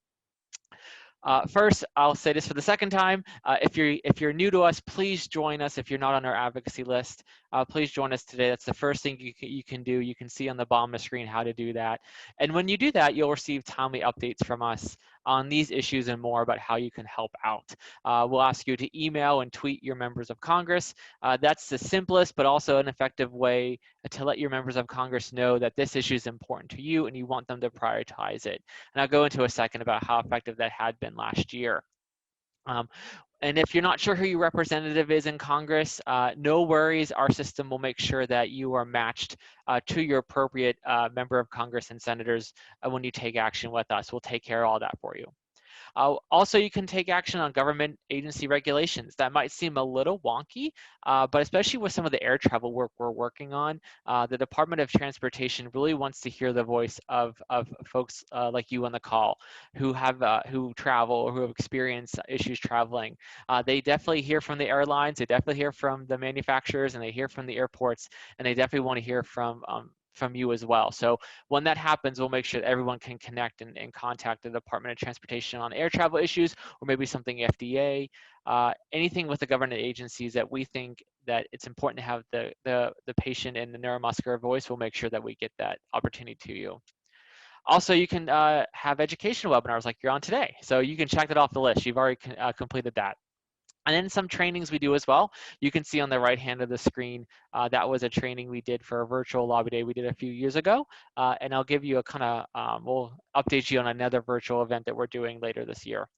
first, I'll say this for the second time. If you're new to us, please join us if you're not on our advocacy list. please join us today. That's the first thing you can do. You can see on the bottom of the screen how to do that. And when you do that, you'll receive timely updates from us on these issues and more about how you can help out. We'll ask you to email and tweet your members of Congress. That's the simplest but also an effective way to let your members of Congress know that this issue is important to you and you want them to prioritize it. And I'll go into a second about how effective that had been last year. And if you're not sure who your representative is in Congress, no worries. Our system will make sure that you are matched to your appropriate member of Congress and senators when you take action with us. We'll take care of all that for you. Also, you can take action on government agency regulations. That might seem a little wonky, but especially with some of the air travel work we're working on, the Department of Transportation really wants to hear the voice of folks like you on the call who travel or who have experienced issues traveling. They definitely hear from the airlines, they definitely hear from the manufacturers, and they hear from the airports, and they definitely want to hear from you as well. So when that happens, we'll make sure that everyone can connect and contact the Department of Transportation on air travel issues, or maybe something FDA, anything with the government agencies that we think that it's important to have the patient and the neuromuscular voice. We'll make sure that we get that opportunity to you. Also, you can have educational webinars like you're on today. So you can check that off the list. You've already completed that. And then some trainings we do as well. You can see on the right hand of the screen, that was a training we did for a virtual lobby day we did a few years ago. And I'll give you a kind of, we'll update you on another virtual event that we're doing later this year.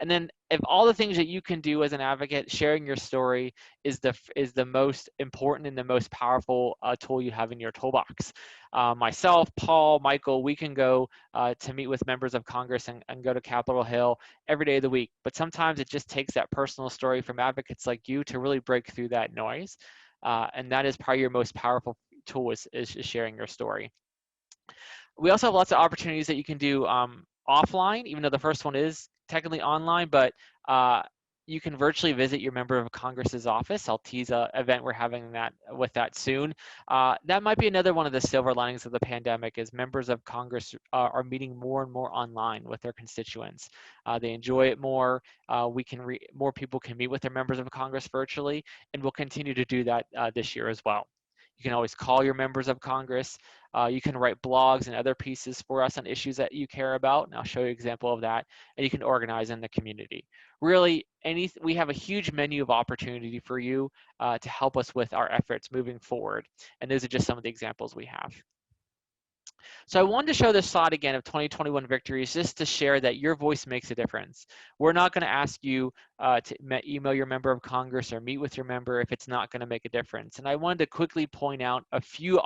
And then if all the things that you can do as an advocate, sharing your story is the most important and the most powerful tool you have in your toolbox. Myself, Paul, Michael, we can go to meet with members of Congress and go to Capitol Hill every day of the week. But sometimes it just takes that personal story from advocates like you to really break through that noise. And that is probably your most powerful tool is sharing your story. We also have lots of opportunities that you can do offline, even though the first one is technically online, but you can virtually visit your member of Congress's office. I'll tease an event we're having with that soon. That might be another one of the silver linings of the pandemic is members of Congress are meeting more and more online with their constituents. They enjoy it more. More people can meet with their members of Congress virtually, and we'll continue to do that this year as well. You can always call your members of Congress. You can write blogs and other pieces for us on issues that you care about, and I'll show you an example of that. And you can organize in the community. Really, we have a huge menu of opportunity for you to help us with our efforts moving forward. And those are just some of the examples we have. So I wanted to show this slide again of 2021 victories just to share that your voice makes a difference. We're not going to ask you to email your member of Congress or meet with your member if it's not going to make a difference. And I wanted to quickly point out a few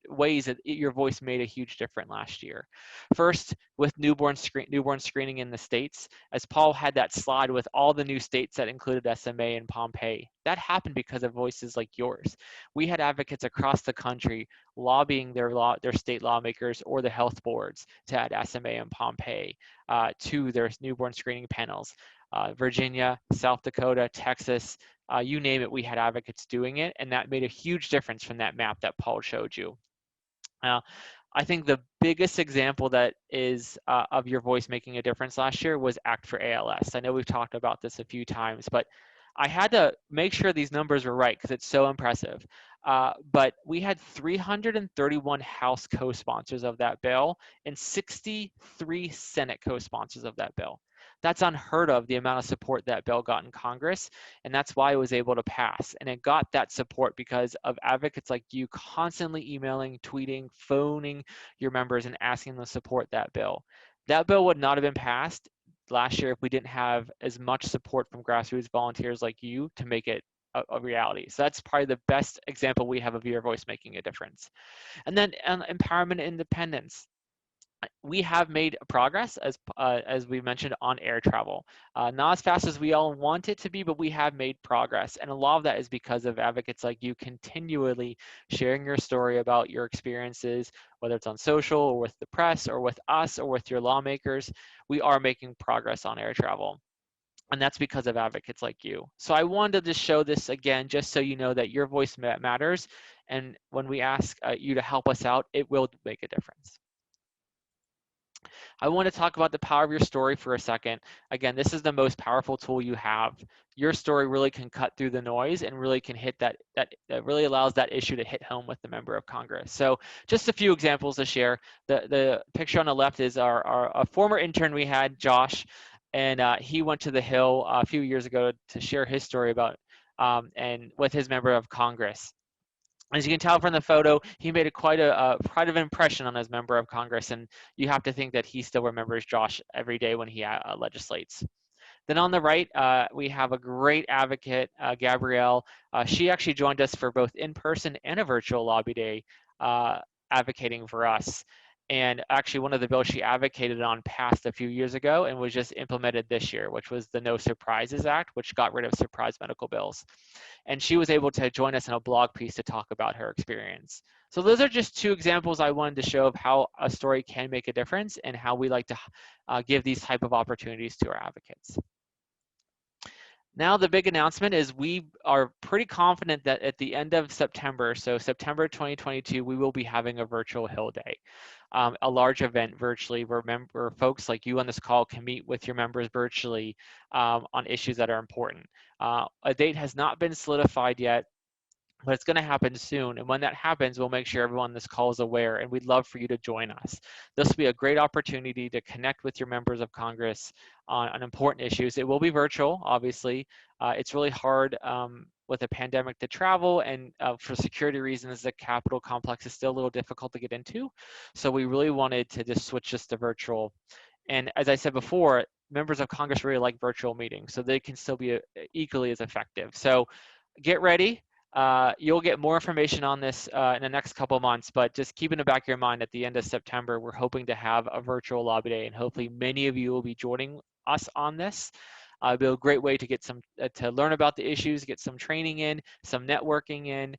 ways that your voice made a huge difference last year. First, with newborn screening in the states, as Paul had that slide with all the new states that included SMA and Pompeii. That happened because of voices like yours. We had advocates across the country lobbying their state lawmakers or the health boards to add SMA and Pompeii to their newborn screening panels. Virginia, South Dakota, Texas, you name it, we had advocates doing it, and that made a huge difference from that map that Paul showed you. I think the biggest example that is of your voice making a difference last year was Act for ALS. I know we've talked about this a few times, but I had to make sure these numbers were right because it's so impressive. But we had 331 House co-sponsors of that bill and 63 Senate co-sponsors of that bill. That's unheard of, the amount of support that bill got in Congress, and that's why it was able to pass. And it got that support because of advocates like you constantly emailing, tweeting, phoning your members and asking them to support that bill. That bill would not have been passed last year if we didn't have as much support from grassroots volunteers like you to make it a reality. So that's probably the best example we have of your voice making a difference. And then empowerment and independence. We have made progress, as we mentioned, on air travel. Not as fast as we all want it to be, but we have made progress. And a lot of that is because of advocates like you continually sharing your story about your experiences, whether it's on social or with the press or with us or with your lawmakers. We are making progress on air travel. And that's because of advocates like you. So I wanted to just show this again, just so you know that your voice matters. And when we ask you to help us out, it will make a difference. I want to talk about the power of your story for a second. Again, this is the most powerful tool you have. Your story really can cut through the noise and really can hit that really allows that issue to hit home with the member of Congress. So just a few examples to share. The picture on the left is a former intern we had, Josh, and he went to the Hill a few years ago to share his story about and with his member of Congress. As you can tell from the photo, he made quite a impression on his member of Congress, and you have to think that he still remembers Josh every day when he legislates. Then on the right, we have a great advocate, Gabrielle. She actually joined us for both in-person and a virtual lobby day advocating for us. And actually one of the bills she advocated on passed a few years ago and was just implemented this year, which was the No Surprises Act, which got rid of surprise medical bills. And she was able to join us in a blog piece to talk about her experience. So those are just two examples I wanted to show of how a story can make a difference and how we like to give these type of opportunities to our advocates. Now the big announcement is we are pretty confident that at the end of September, so September 2022, we will be having a virtual Hill Day, a large event virtually where folks like you on this call can meet with your members virtually on issues that are important. A date has not been solidified yet, but it's going to happen soon. And when that happens, we'll make sure everyone on this call is aware, and we'd love for you to join us. This will be a great opportunity to connect with your members of Congress on important issues. It will be virtual, obviously. It's really hard with a pandemic to travel, and for security reasons, the Capitol complex is still a little difficult to get into. So we really wanted to just switch this to virtual. And as I said before, members of Congress really like virtual meetings, so they can still be equally as effective. So get ready. You'll get more information on this in the next couple of months, but just keep in the back of your mind at the end of September, we're hoping to have a virtual lobby day, and hopefully many of you will be joining us on this. It'll be a great way to get to learn about the issues, get some training in, some networking in,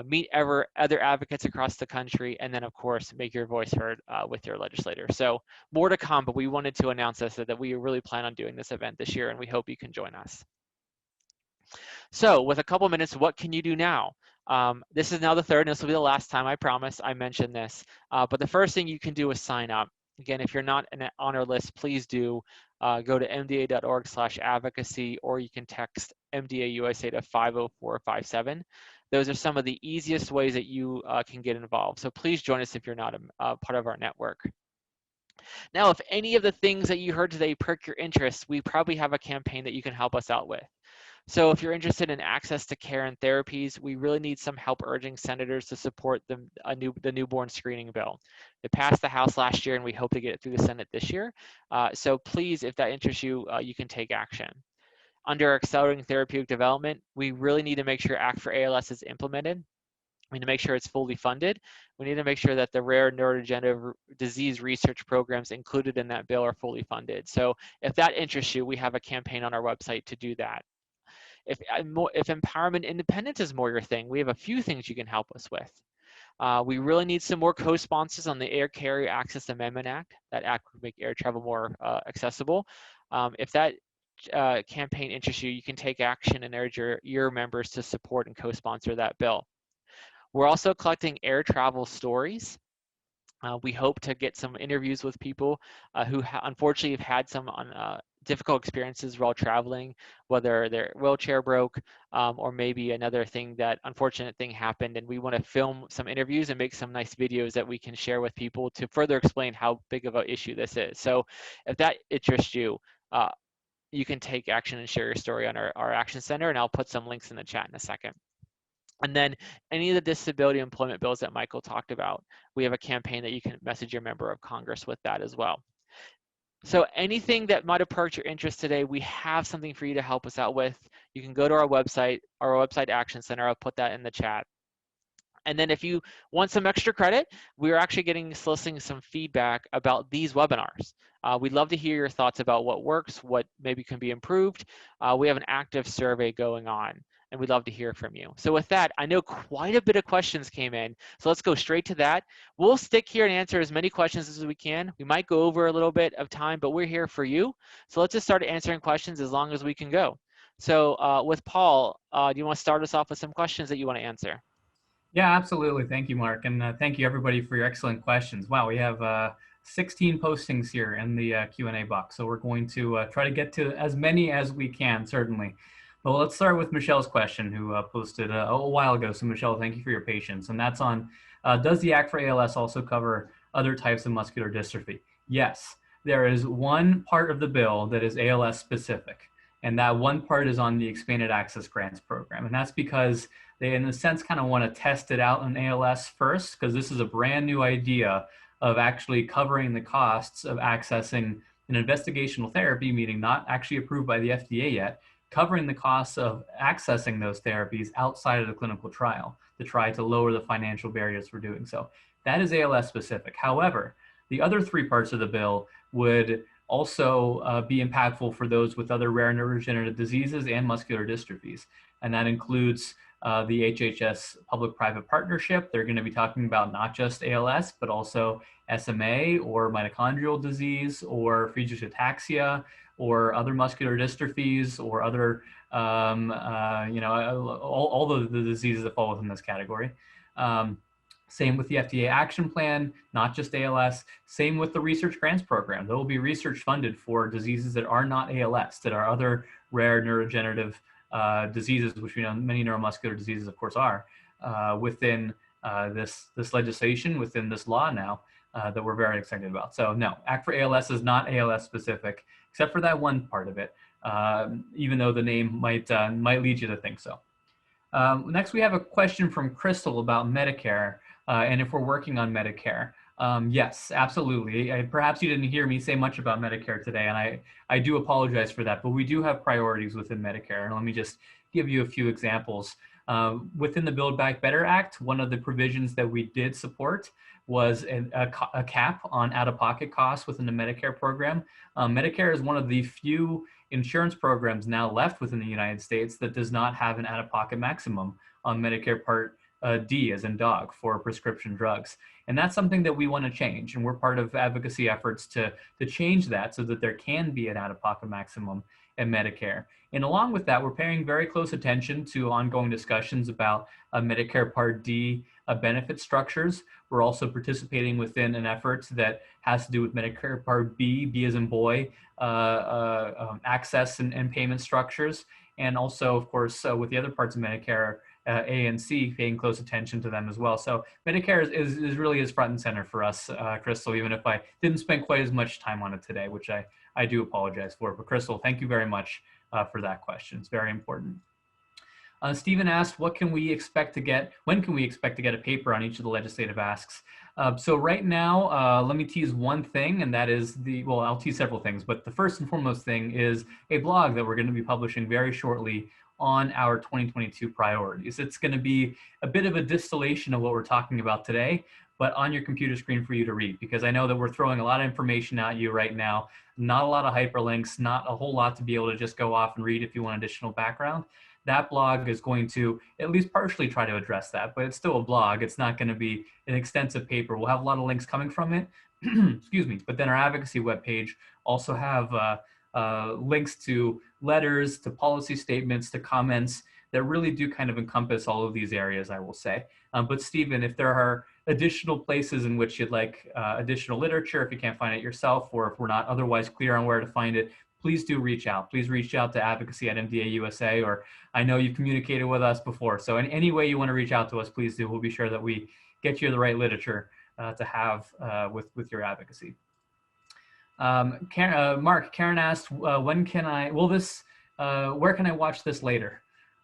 meet other advocates across the country, and then of course make your voice heard with your legislator. So more to come, but we wanted to announce this so that we really plan on doing this event this year, and we hope you can join us. So with a couple minutes, what can you do now? This is now the third, and this will be the last time, I promise, I mention this. But the first thing you can do is sign up. Again, if you're not on our list, please do go to mda.org/advocacy, or you can text MDA USA to 50457. Those are some of the easiest ways that you can get involved. So please join us if you're not a part of our network. Now, if any of the things that you heard today perk your interest, we probably have a campaign that you can help us out with. So if you're interested in access to care and therapies, we really need some help urging senators to support the newborn screening bill. It passed the House last year, and we hope to get it through the Senate this year. So please, if that interests you, you can take action. Under accelerating therapeutic development, we really need to make sure Act for ALS is implemented. We need to make sure it's fully funded. We need to make sure that the rare neurodegenerative disease research programs included in that bill are fully funded. So if that interests you, we have a campaign on our website to do that. If empowerment independence is more your thing, we have a few things you can help us with. We really need some more co-sponsors on the Air Carrier Access Amendment Act. That act would make air travel more accessible. If that campaign interests you, you can take action and urge your members to support and co-sponsor that bill. We're also collecting air travel stories. We hope to get some interviews with people who unfortunately have had some difficult experiences while traveling, whether their wheelchair broke or maybe another thing, that unfortunate thing happened, and we want to film some interviews and make some nice videos that we can share with people to further explain how big of an issue this is. So if that interests you, you can take action and share your story on our Action Center, and I'll put some links in the chat in a second. And then any of the disability employment bills that Michael talked about, we have a campaign that you can message your member of Congress with that as well. So anything that might have perked your interest today, we have something for you to help us out with. You can go to our website Action Center. I'll put that in the chat. And then if you want some extra credit, we're actually soliciting some feedback about these webinars. We'd love to hear your thoughts about what works, what maybe can be improved. We have an active survey going on, and we'd love to hear from you. So with that, I know quite a bit of questions came in, so let's go straight to that. We'll stick here and answer as many questions as we can. We might go over a little bit of time, but we're here for you. So let's just start answering questions as long as we can go. So with Paul, do you want to start us off with some questions that you want to answer? Yeah, absolutely. Thank you, Mark. And thank you, everybody, for your excellent questions. Wow, we have 16 postings here in the Q&A box. So we're going to try to get to as many as we can, certainly. But let's start with Michelle's question, who posted a while ago. So Michelle, thank you for your patience. And that's on, does the Act for ALS also cover other types of muscular dystrophy? Yes, there is one part of the bill that is ALS specific. And that one part is on the Expanded Access Grants Program. And that's because they, in a sense, kind of want to test it out in ALS first, because this is a brand new idea of actually covering the costs of accessing an investigational therapy, meaning not actually approved by the FDA yet, covering the costs of accessing those therapies outside of the clinical trial to try to lower the financial barriers for doing so. That is ALS specific. However, the other three parts of the bill would also be impactful for those with other rare neurodegenerative diseases and muscular dystrophies. And that includes the HHS public-private partnership. They're going to be talking about not just ALS, but also SMA or mitochondrial disease or Friedreich's ataxia or other muscular dystrophies or other, all the diseases that fall within this category. Same with the FDA action plan, not just ALS. Same with the research grants program. There will be research funded for diseases that are not ALS, that are other rare neurodegenerative diseases, which we know many neuromuscular diseases, of course, are within this legislation, within this law now that we're very excited about. So no, Act for ALS is not ALS specific, except for that one part of it, even though the name might lead you to think so. Next, we have a question from Crystal about Medicare and if we're working on Medicare. Yes, absolutely. Perhaps you didn't hear me say much about Medicare today, and I do apologize for that, but we do have priorities within Medicare. And let me just give you a few examples. Within the Build Back Better Act, one of the provisions that we did support was a cap on out-of-pocket costs within the Medicare program. Medicare is one of the few insurance programs now left within the United States that does not have an out-of-pocket maximum on Medicare Part D, as in dog, for prescription drugs. And that's something that we want to change. And we're part of advocacy efforts to change that so that there can be an out-of-pocket maximum in Medicare. And along with that, we're paying very close attention to ongoing discussions about Medicare Part D benefit structures. We're also participating within an effort that has to do with Medicare Part B as in boy, access and payment structures. And also, of course, with the other parts of Medicare, A and C, paying close attention to them as well. So Medicare is really is front and center for us, Crystal, even if I didn't spend quite as much time on it today, which I do apologize for. But Crystal, thank you very much for that question. It's very important. Stephen asked, when can we expect to get a paper on each of the legislative asks? So right now, let me tease one thing, and that is well, I'll tease several things, but the first and foremost thing is a blog that we're going to be publishing very shortly on our 2022 priorities. It's going to be a bit of a distillation of what we're talking about today, but on your computer screen for you to read, because I know that we're throwing a lot of information at you right now, not a lot of hyperlinks, not a whole lot to be able to just go off and read if you want additional background. That blog is going to at least partially try to address that, but it's still a blog. It's not going to be an extensive paper. We'll have a lot of links coming from it, excuse me, but then our advocacy webpage also have links to letters, to policy statements, to comments that really do kind of encompass all of these areas, I will say. But Stephen, if there are additional places in which you'd like additional literature, if you can't find it yourself, or if we're not otherwise clear on where to find it, please do reach out. Please reach out to advocacy at MDA USA, or I know you've communicated with us before. So in any way you want to reach out to us, please do. We'll be sure that we get you the right literature to have with your advocacy. Mark, Karen asked, where can I watch this later?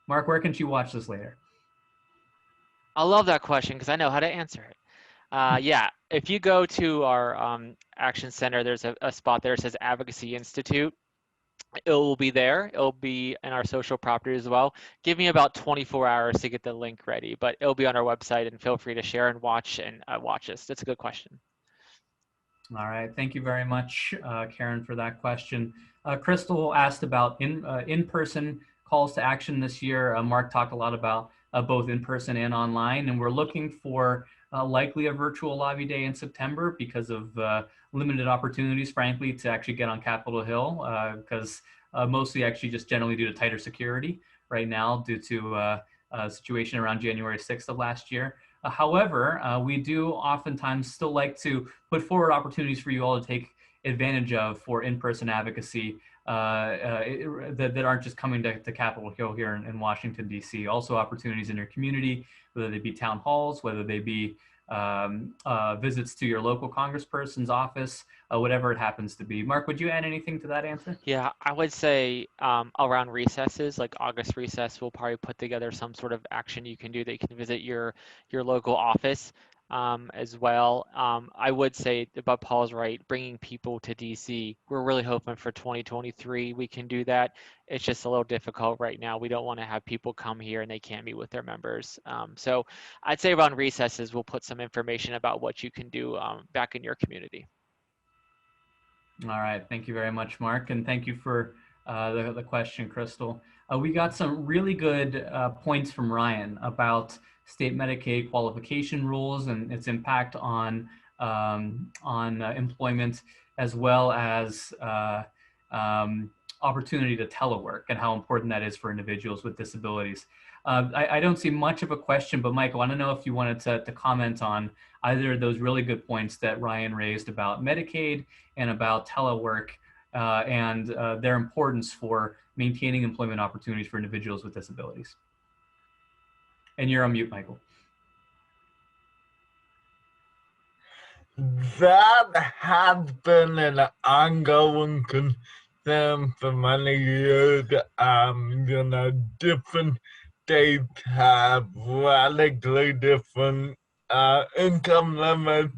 Mark, where can she watch this later? I love that question because I know how to answer it. Yeah, if you go to our Action Center, there's a spot there that says Advocacy Institute. It will be there. It'll be in our social property as well. Give me about 24 hours to get the link ready, but it'll be on our website, and feel free to share and watch us. That's a good question. All right, thank you very much, Karen, for that question. Crystal asked about in-person calls to action this year. Mark talked a lot about both in-person and online, and we're looking for likely a virtual lobby day in September because of limited opportunities, frankly, to actually get on Capitol Hill, because mostly actually just generally due to tighter security right now due to a situation around January 6th of last year. However, we do oftentimes still like to put forward opportunities for you all to take advantage of for in-person advocacy that aren't just coming to Capitol Hill here in Washington, D.C. Also opportunities in your community, whether they be town halls, whether they be visits to your local congressperson's office, whatever it happens to be. Mark, would you add anything to that answer? Yeah, I would say around recesses, like August recess, we'll probably put together some sort of action you can do that you can visit your local office as well. I would say, but Paul's right, bringing people to DC, we're really hoping for 2023 we can do that. It's just a little difficult right now. We don't want to have people come here and they can't meet with their members. So I'd say around recesses, we'll put some information about what you can do back in your community. All right, thank you very much, Mark, and thank you for the question, Crystal. We got some really good points from Ryan about state Medicaid qualification rules and its impact on employment, as well as opportunity to telework and how important that is for individuals with disabilities. I don't see much of a question, but Mike, I want to know if you wanted to comment on either of those really good points that Ryan raised about Medicaid and about telework and their importance for maintaining employment opportunities for individuals with disabilities. And you're on mute, Michael. That has been an ongoing concern for many years. Different states have radically different income limits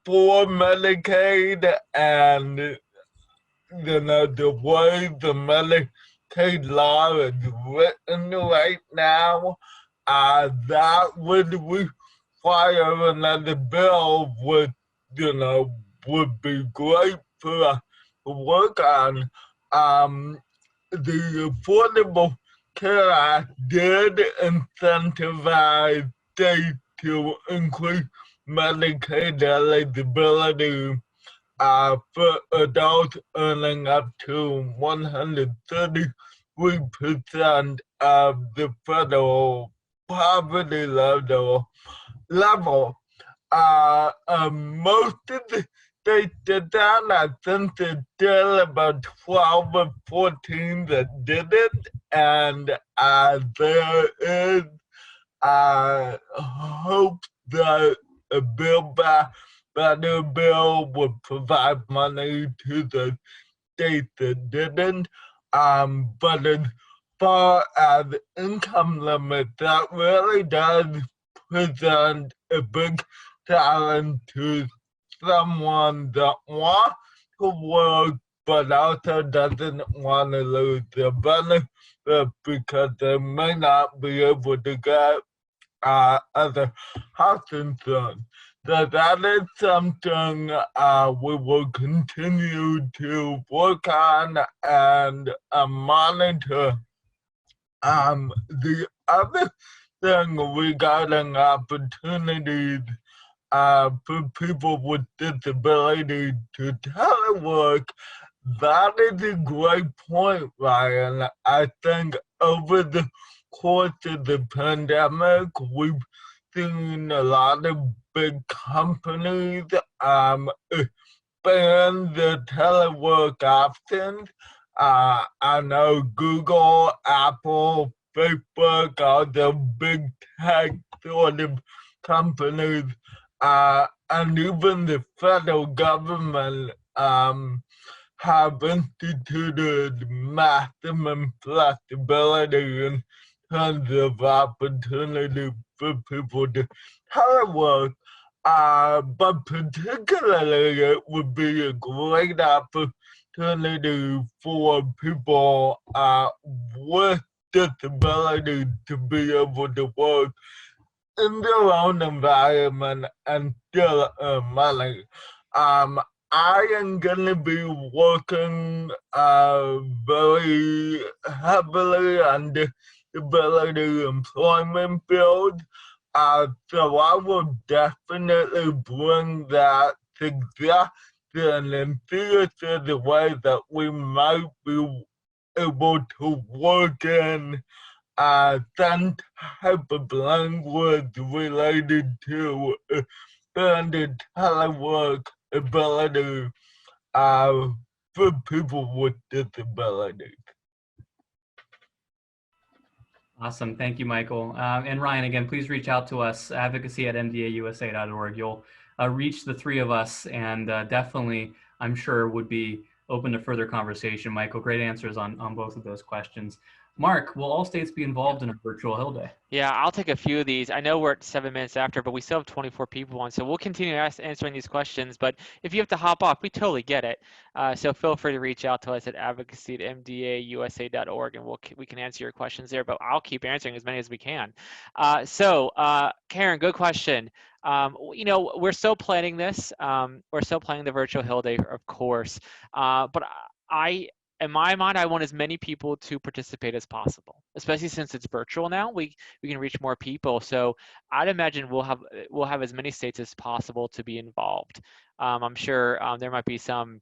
for Medicaid, and the way the Medicaid law is written right now, that would require another bill, which would be great for us to work on. The Affordable Care Act did incentivize states to increase Medicaid eligibility for adults earning up to 133% of the federal poverty level. Most of the states did that. I think there's still about 12 or 14 that didn't, and there is hope that a better bill would provide money to the states that didn't. But as far as income limit, that really does present a big challenge to someone that wants to work but also doesn't want to lose their benefit because they may not be able to get other health insurance. So that is something we will continue to work on and monitor. The other thing regarding opportunities for people with disabilities to telework, that is a great point, Ryan. I think over the course of the pandemic, we've seen a lot of big companies expand the telework options. I know Google, Apple, Facebook, all the big tech sort of companies, and even the federal government have instituted maximum flexibility in terms of opportunity for people to telework. But particularly it would be a great opportunity for people with disabilities to be able to work in their own environment and still earn money. I am going to be working very heavily on the disability employment field. So I will definitely bring that suggestion and see if there's a way that we might be able to work in some type of language related to the telework ability for people with disabilities. Awesome. Thank you, Michael. And Ryan, again, please reach out to us, advocacy@mdausa.org. You'll reach the three of us, and definitely, I'm sure, would be open to further conversation. Michael, great answers on both of those questions. Mark, will all states be involved in a virtual Hill Day? Yeah, I'll take a few of these. I know we're at 7 minutes after, but we still have 24 people on, so we'll continue answering these questions. But if you have to hop off, we totally get it. So feel free to reach out to us at advocacy@mdausa.org, and we can answer your questions there. But I'll keep answering as many as we can. Karen, good question. You know, we're still planning this. We're still planning the virtual Hill Day, of course. But in my mind, I want as many people to participate as possible, especially since it's virtual now. We can reach more people. So I'd imagine we'll have as many states as possible to be involved. I'm sure there might be some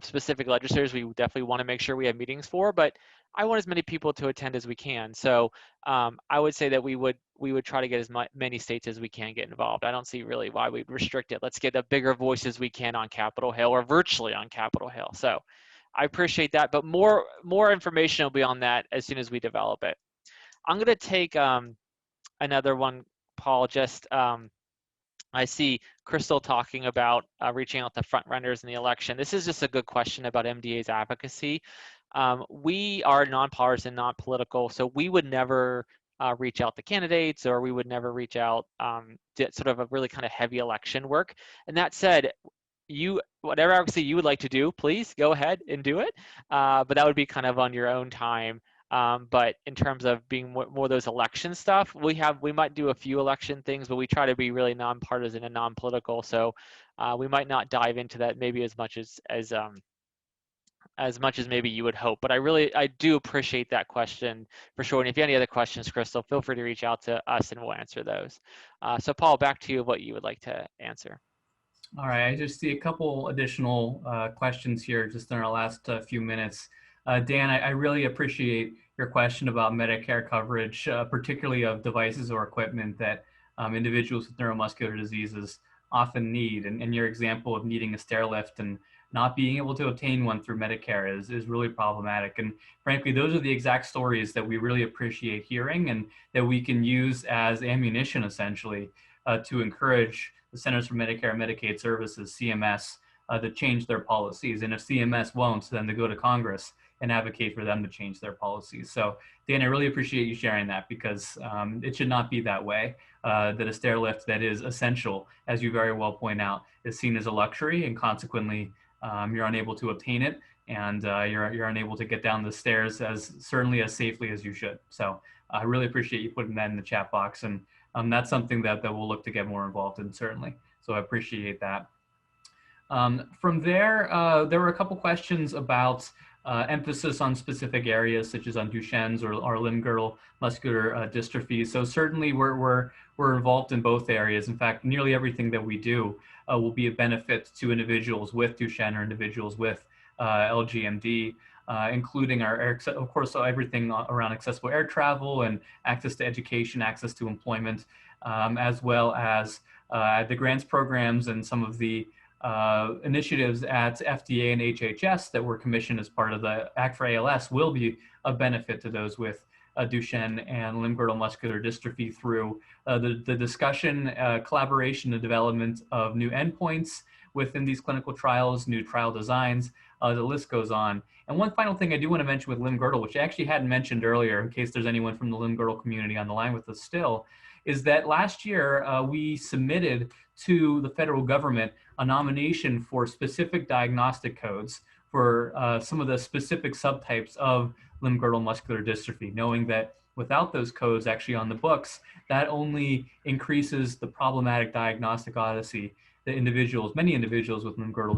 specific legislators we definitely want to make sure we have meetings for, but I want as many people to attend as we can. So I would say that we would try to get as many states as we can get involved. I don't see really why we'd restrict it. Let's get the bigger voices we can on Capitol Hill or virtually on Capitol Hill. So I appreciate that, but more information will be on that as soon as we develop it. I'm going to take another one, Paul. Just I see Crystal talking about reaching out to front runners in the election. This is just a good question about MDA's advocacy. We are nonpartisan, not political, so we would never reach out to candidates, or we would never reach out to sort of a really kind of heavy election work. And that said, whatever advocacy you would like to do, please go ahead and do it. But that would be kind of on your own time. But in terms of being more those election stuff, we might do a few election things, but we try to be really nonpartisan and non-political. So we might not dive into that maybe as much as maybe you would hope. But I do appreciate that question for sure. And if you have any other questions, Crystal, feel free to reach out to us and we'll answer those. So Paul, back to you, what you would like to answer. All right, I just see a couple additional questions here just in our last few minutes. Dan, I really appreciate your question about Medicare coverage, particularly of devices or equipment that individuals with neuromuscular diseases often need. And your example of needing a stair lift and not being able to obtain one through Medicare is really problematic. And frankly, those are the exact stories that we really appreciate hearing and that we can use as ammunition, essentially, to encourage the Centers for Medicare and Medicaid Services, CMS, to change their policies. And if CMS won't, then to go to Congress and advocate for them to change their policies. So Dan, I really appreciate you sharing that, because it should not be that way, that a stair lift that is essential, as you very well point out, is seen as a luxury, and consequently you're unable to obtain it, and you're unable to get down the stairs certainly as safely as you should. So I really appreciate you putting that in the chat box, and that's something that we'll look to get more involved in, certainly. So I appreciate that. From there were a couple questions about emphasis on specific areas, such as on Duchenne's or limb-girdle muscular dystrophy. So certainly we're involved in both areas. In fact, nearly everything that we do will be a benefit to individuals with Duchenne or individuals with LGMD, including of course, everything around accessible air travel and access to education, access to employment, as well as the grants programs and some of the initiatives at FDA and HHS that were commissioned as part of the Act for ALS will be a benefit to those with Duchenne and limb-girdle muscular dystrophy through the discussion, collaboration, and development of new endpoints within these clinical trials, new trial designs. The list goes on. And one final thing I do want to mention with limb-girdle, which I actually hadn't mentioned earlier, in case there's anyone from the limb-girdle community on the line with us still, is that last year we submitted to the federal government a nomination for specific diagnostic codes for some of the specific subtypes of limb-girdle muscular dystrophy, knowing that without those codes actually on the books, that only increases the problematic diagnostic odyssey that many individuals with limb-girdle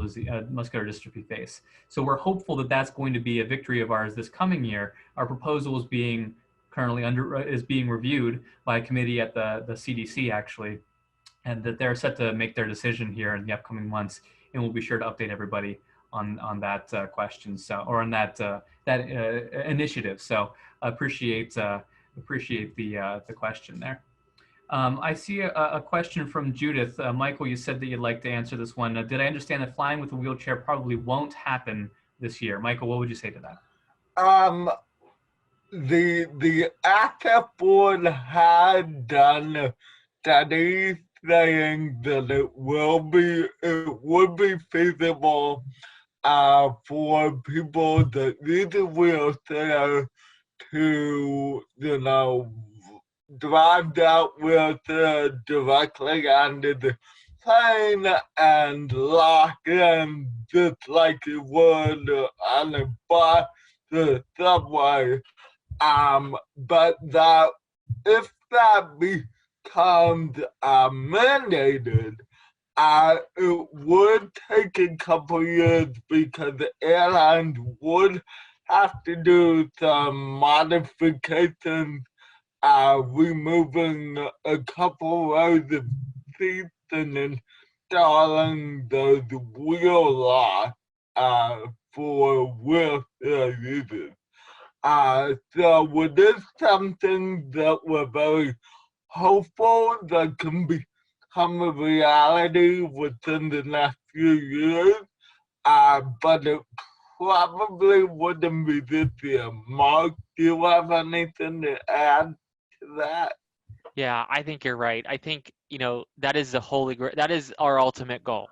muscular dystrophy face. So we're hopeful that that's going to be a victory of ours this coming year. Our proposal is being reviewed by a committee at the CDC, actually, and that they're set to make their decision here in the upcoming months, and we'll be sure to update everybody on that question, so, or on that initiative. So appreciate the question there. I see a question from Judith. Michael, you said that you'd like to answer this one. Did I understand that flying with a wheelchair probably won't happen this year? Michael, what would you say to that? The ACTA board had done studies saying that it would be feasible for people that need a wheelchair to, drive that wheelchair directly onto the plane and lock in just like you would on a bus, the subway. But that if that becomes mandated, it would take a couple years because the airlines would have to do some modifications, removing a couple rows of seats and installing those wheel locks for wheelchair users. So with this something that we're very hopeful that can become a reality within the next few years, but it probably wouldn't be this year. Mark, do you have anything to add to that? Yeah, I think you're right. I think, that is that is our ultimate goal,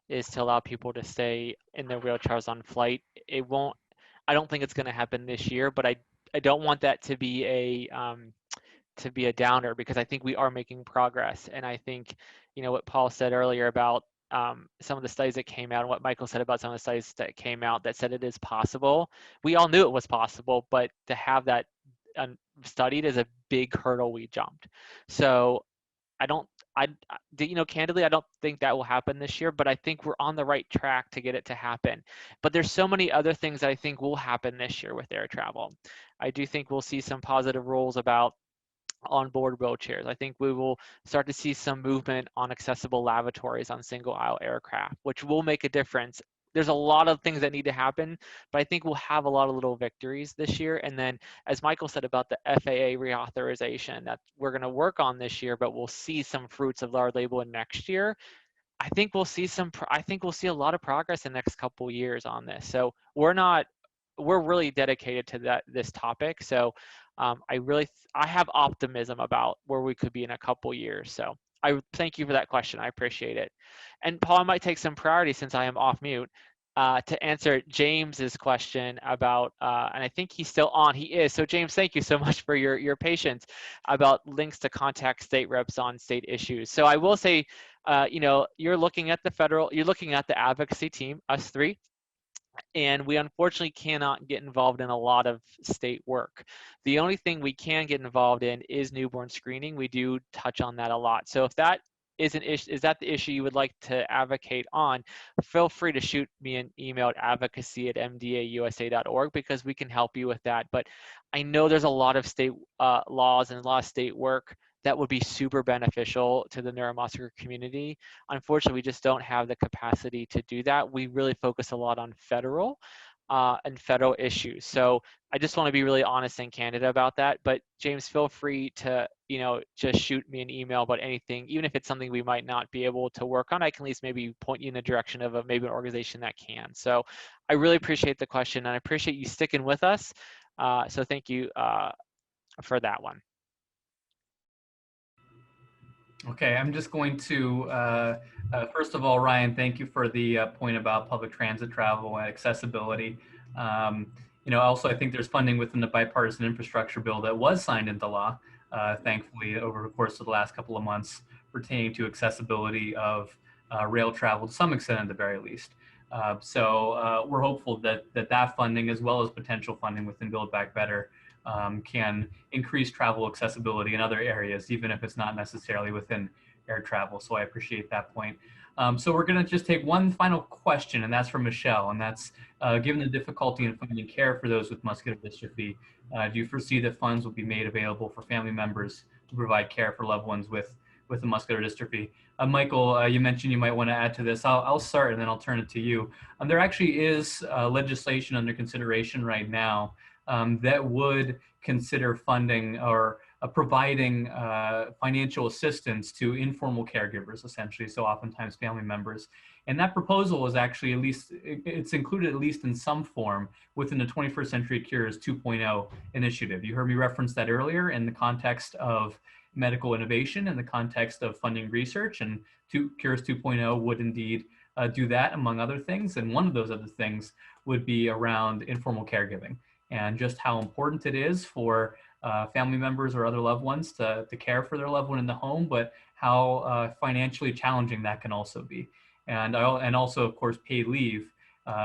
is to allow people to stay in their wheelchairs on flight. I don't think it's going to happen this year, but I don't want that to be a downer, because I think we are making progress. And I think, what Paul said earlier about some of the studies that came out, and what Michael said about some of the studies that came out that said it is possible. We all knew it was possible, but to have that studied is a big hurdle we jumped. So candidly, I don't think that will happen this year, but I think we're on the right track to get it to happen. But there's so many other things that I think will happen this year with air travel. I do think we'll see some positive rules about onboard wheelchairs. I think we will start to see some movement on accessible lavatories on single aisle aircraft, which will make a difference. There's a lot of things that need to happen, but I think we'll have a lot of little victories this year. And then, as Michael said about the FAA reauthorization that we're going to work on this year, but we'll see some fruits of our label in next year. I think we'll see a lot of progress in the next couple of years on this. So we're really dedicated to this topic. So I have optimism about where we could be in a couple years. So I thank you for that question. I appreciate it. And Paul, I might take some priority since I am off mute to answer James's question about, and I think he's still on. He is. So James, thank you so much for your patience about links to contact state reps on state issues. So I will say, you're looking at the advocacy team, us three, and we unfortunately cannot get involved in a lot of state work. The only thing we can get involved in is newborn screening. We do touch on that a lot. So if that is an issue, is that the issue you would like to advocate on, feel free to shoot me an email at advocacy@mdausa.org, because we can help you with that. But I know there's a lot of state laws and a lot of state work that would be super beneficial to the neuromuscular community. Unfortunately, we just don't have the capacity to do that. We really focus a lot on federal issues. So I just want to be really honest and candid about that. But James, feel free to, just shoot me an email about anything, even if it's something we might not be able to work on. I can at least maybe point you in the direction of maybe an organization that can. So I really appreciate the question, and I appreciate you sticking with us. So thank you for that one. Okay, I'm just going to, first of all, Ryan, thank you for the point about public transit travel and accessibility. Also, I think there's funding within the bipartisan infrastructure bill that was signed into law, thankfully, over the course of the last couple of months, pertaining to accessibility of rail travel to some extent at the very least. So we're hopeful that that funding, as well as potential funding within Build Back Better, can increase travel accessibility in other areas, even if it's not necessarily within air travel. So I appreciate that point. So we're going to just take one final question, and that's from Michelle, and that's, given the difficulty in finding care for those with muscular dystrophy, do you foresee that funds will be made available for family members to provide care for loved ones with with the muscular dystrophy. Michael, you mentioned you might want to add to this. I'll start and then I'll turn it to you. There actually is legislation under consideration right now that would consider funding or providing financial assistance to informal caregivers, essentially, so oftentimes family members. And that proposal is actually, at least, it's included at least in some form within the 21st Century Cures 2.0 initiative. You heard me reference that earlier in the context of medical innovation, in the context of funding research, and Cures 2.0 would indeed do that, among other things. And one of those other things would be around informal caregiving and just how important it is for family members or other loved ones to care for their loved one in the home, but how financially challenging that can also be. And also, of course, paid leave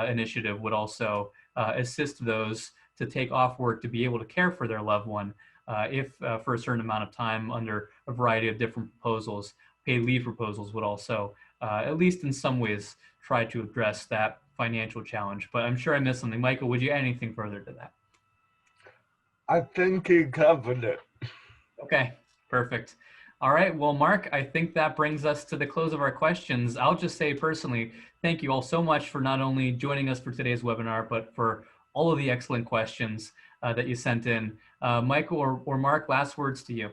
initiative would also assist those to take off work to be able to care for their loved one if for a certain amount of time under a variety of different proposals. Paid leave proposals would also, at least in some ways, try to address that financial challenge. But I'm sure I missed something. Michael, would you add anything further to that? I think he covered it. Okay, perfect. All right, well, Mark, I think that brings us to the close of our questions. I'll just say personally, thank you all so much for not only joining us for today's webinar, but for all of the excellent questions that you sent in. Michael or Mark, last words to you.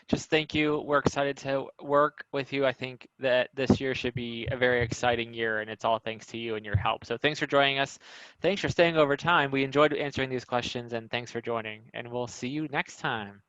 Just thank you. We're excited to work with you. I think that this year should be a very exciting year, and it's all thanks to you and your help. So thanks for joining us. Thanks for staying over time. We enjoyed answering these questions, and thanks for joining. And we'll see you next time.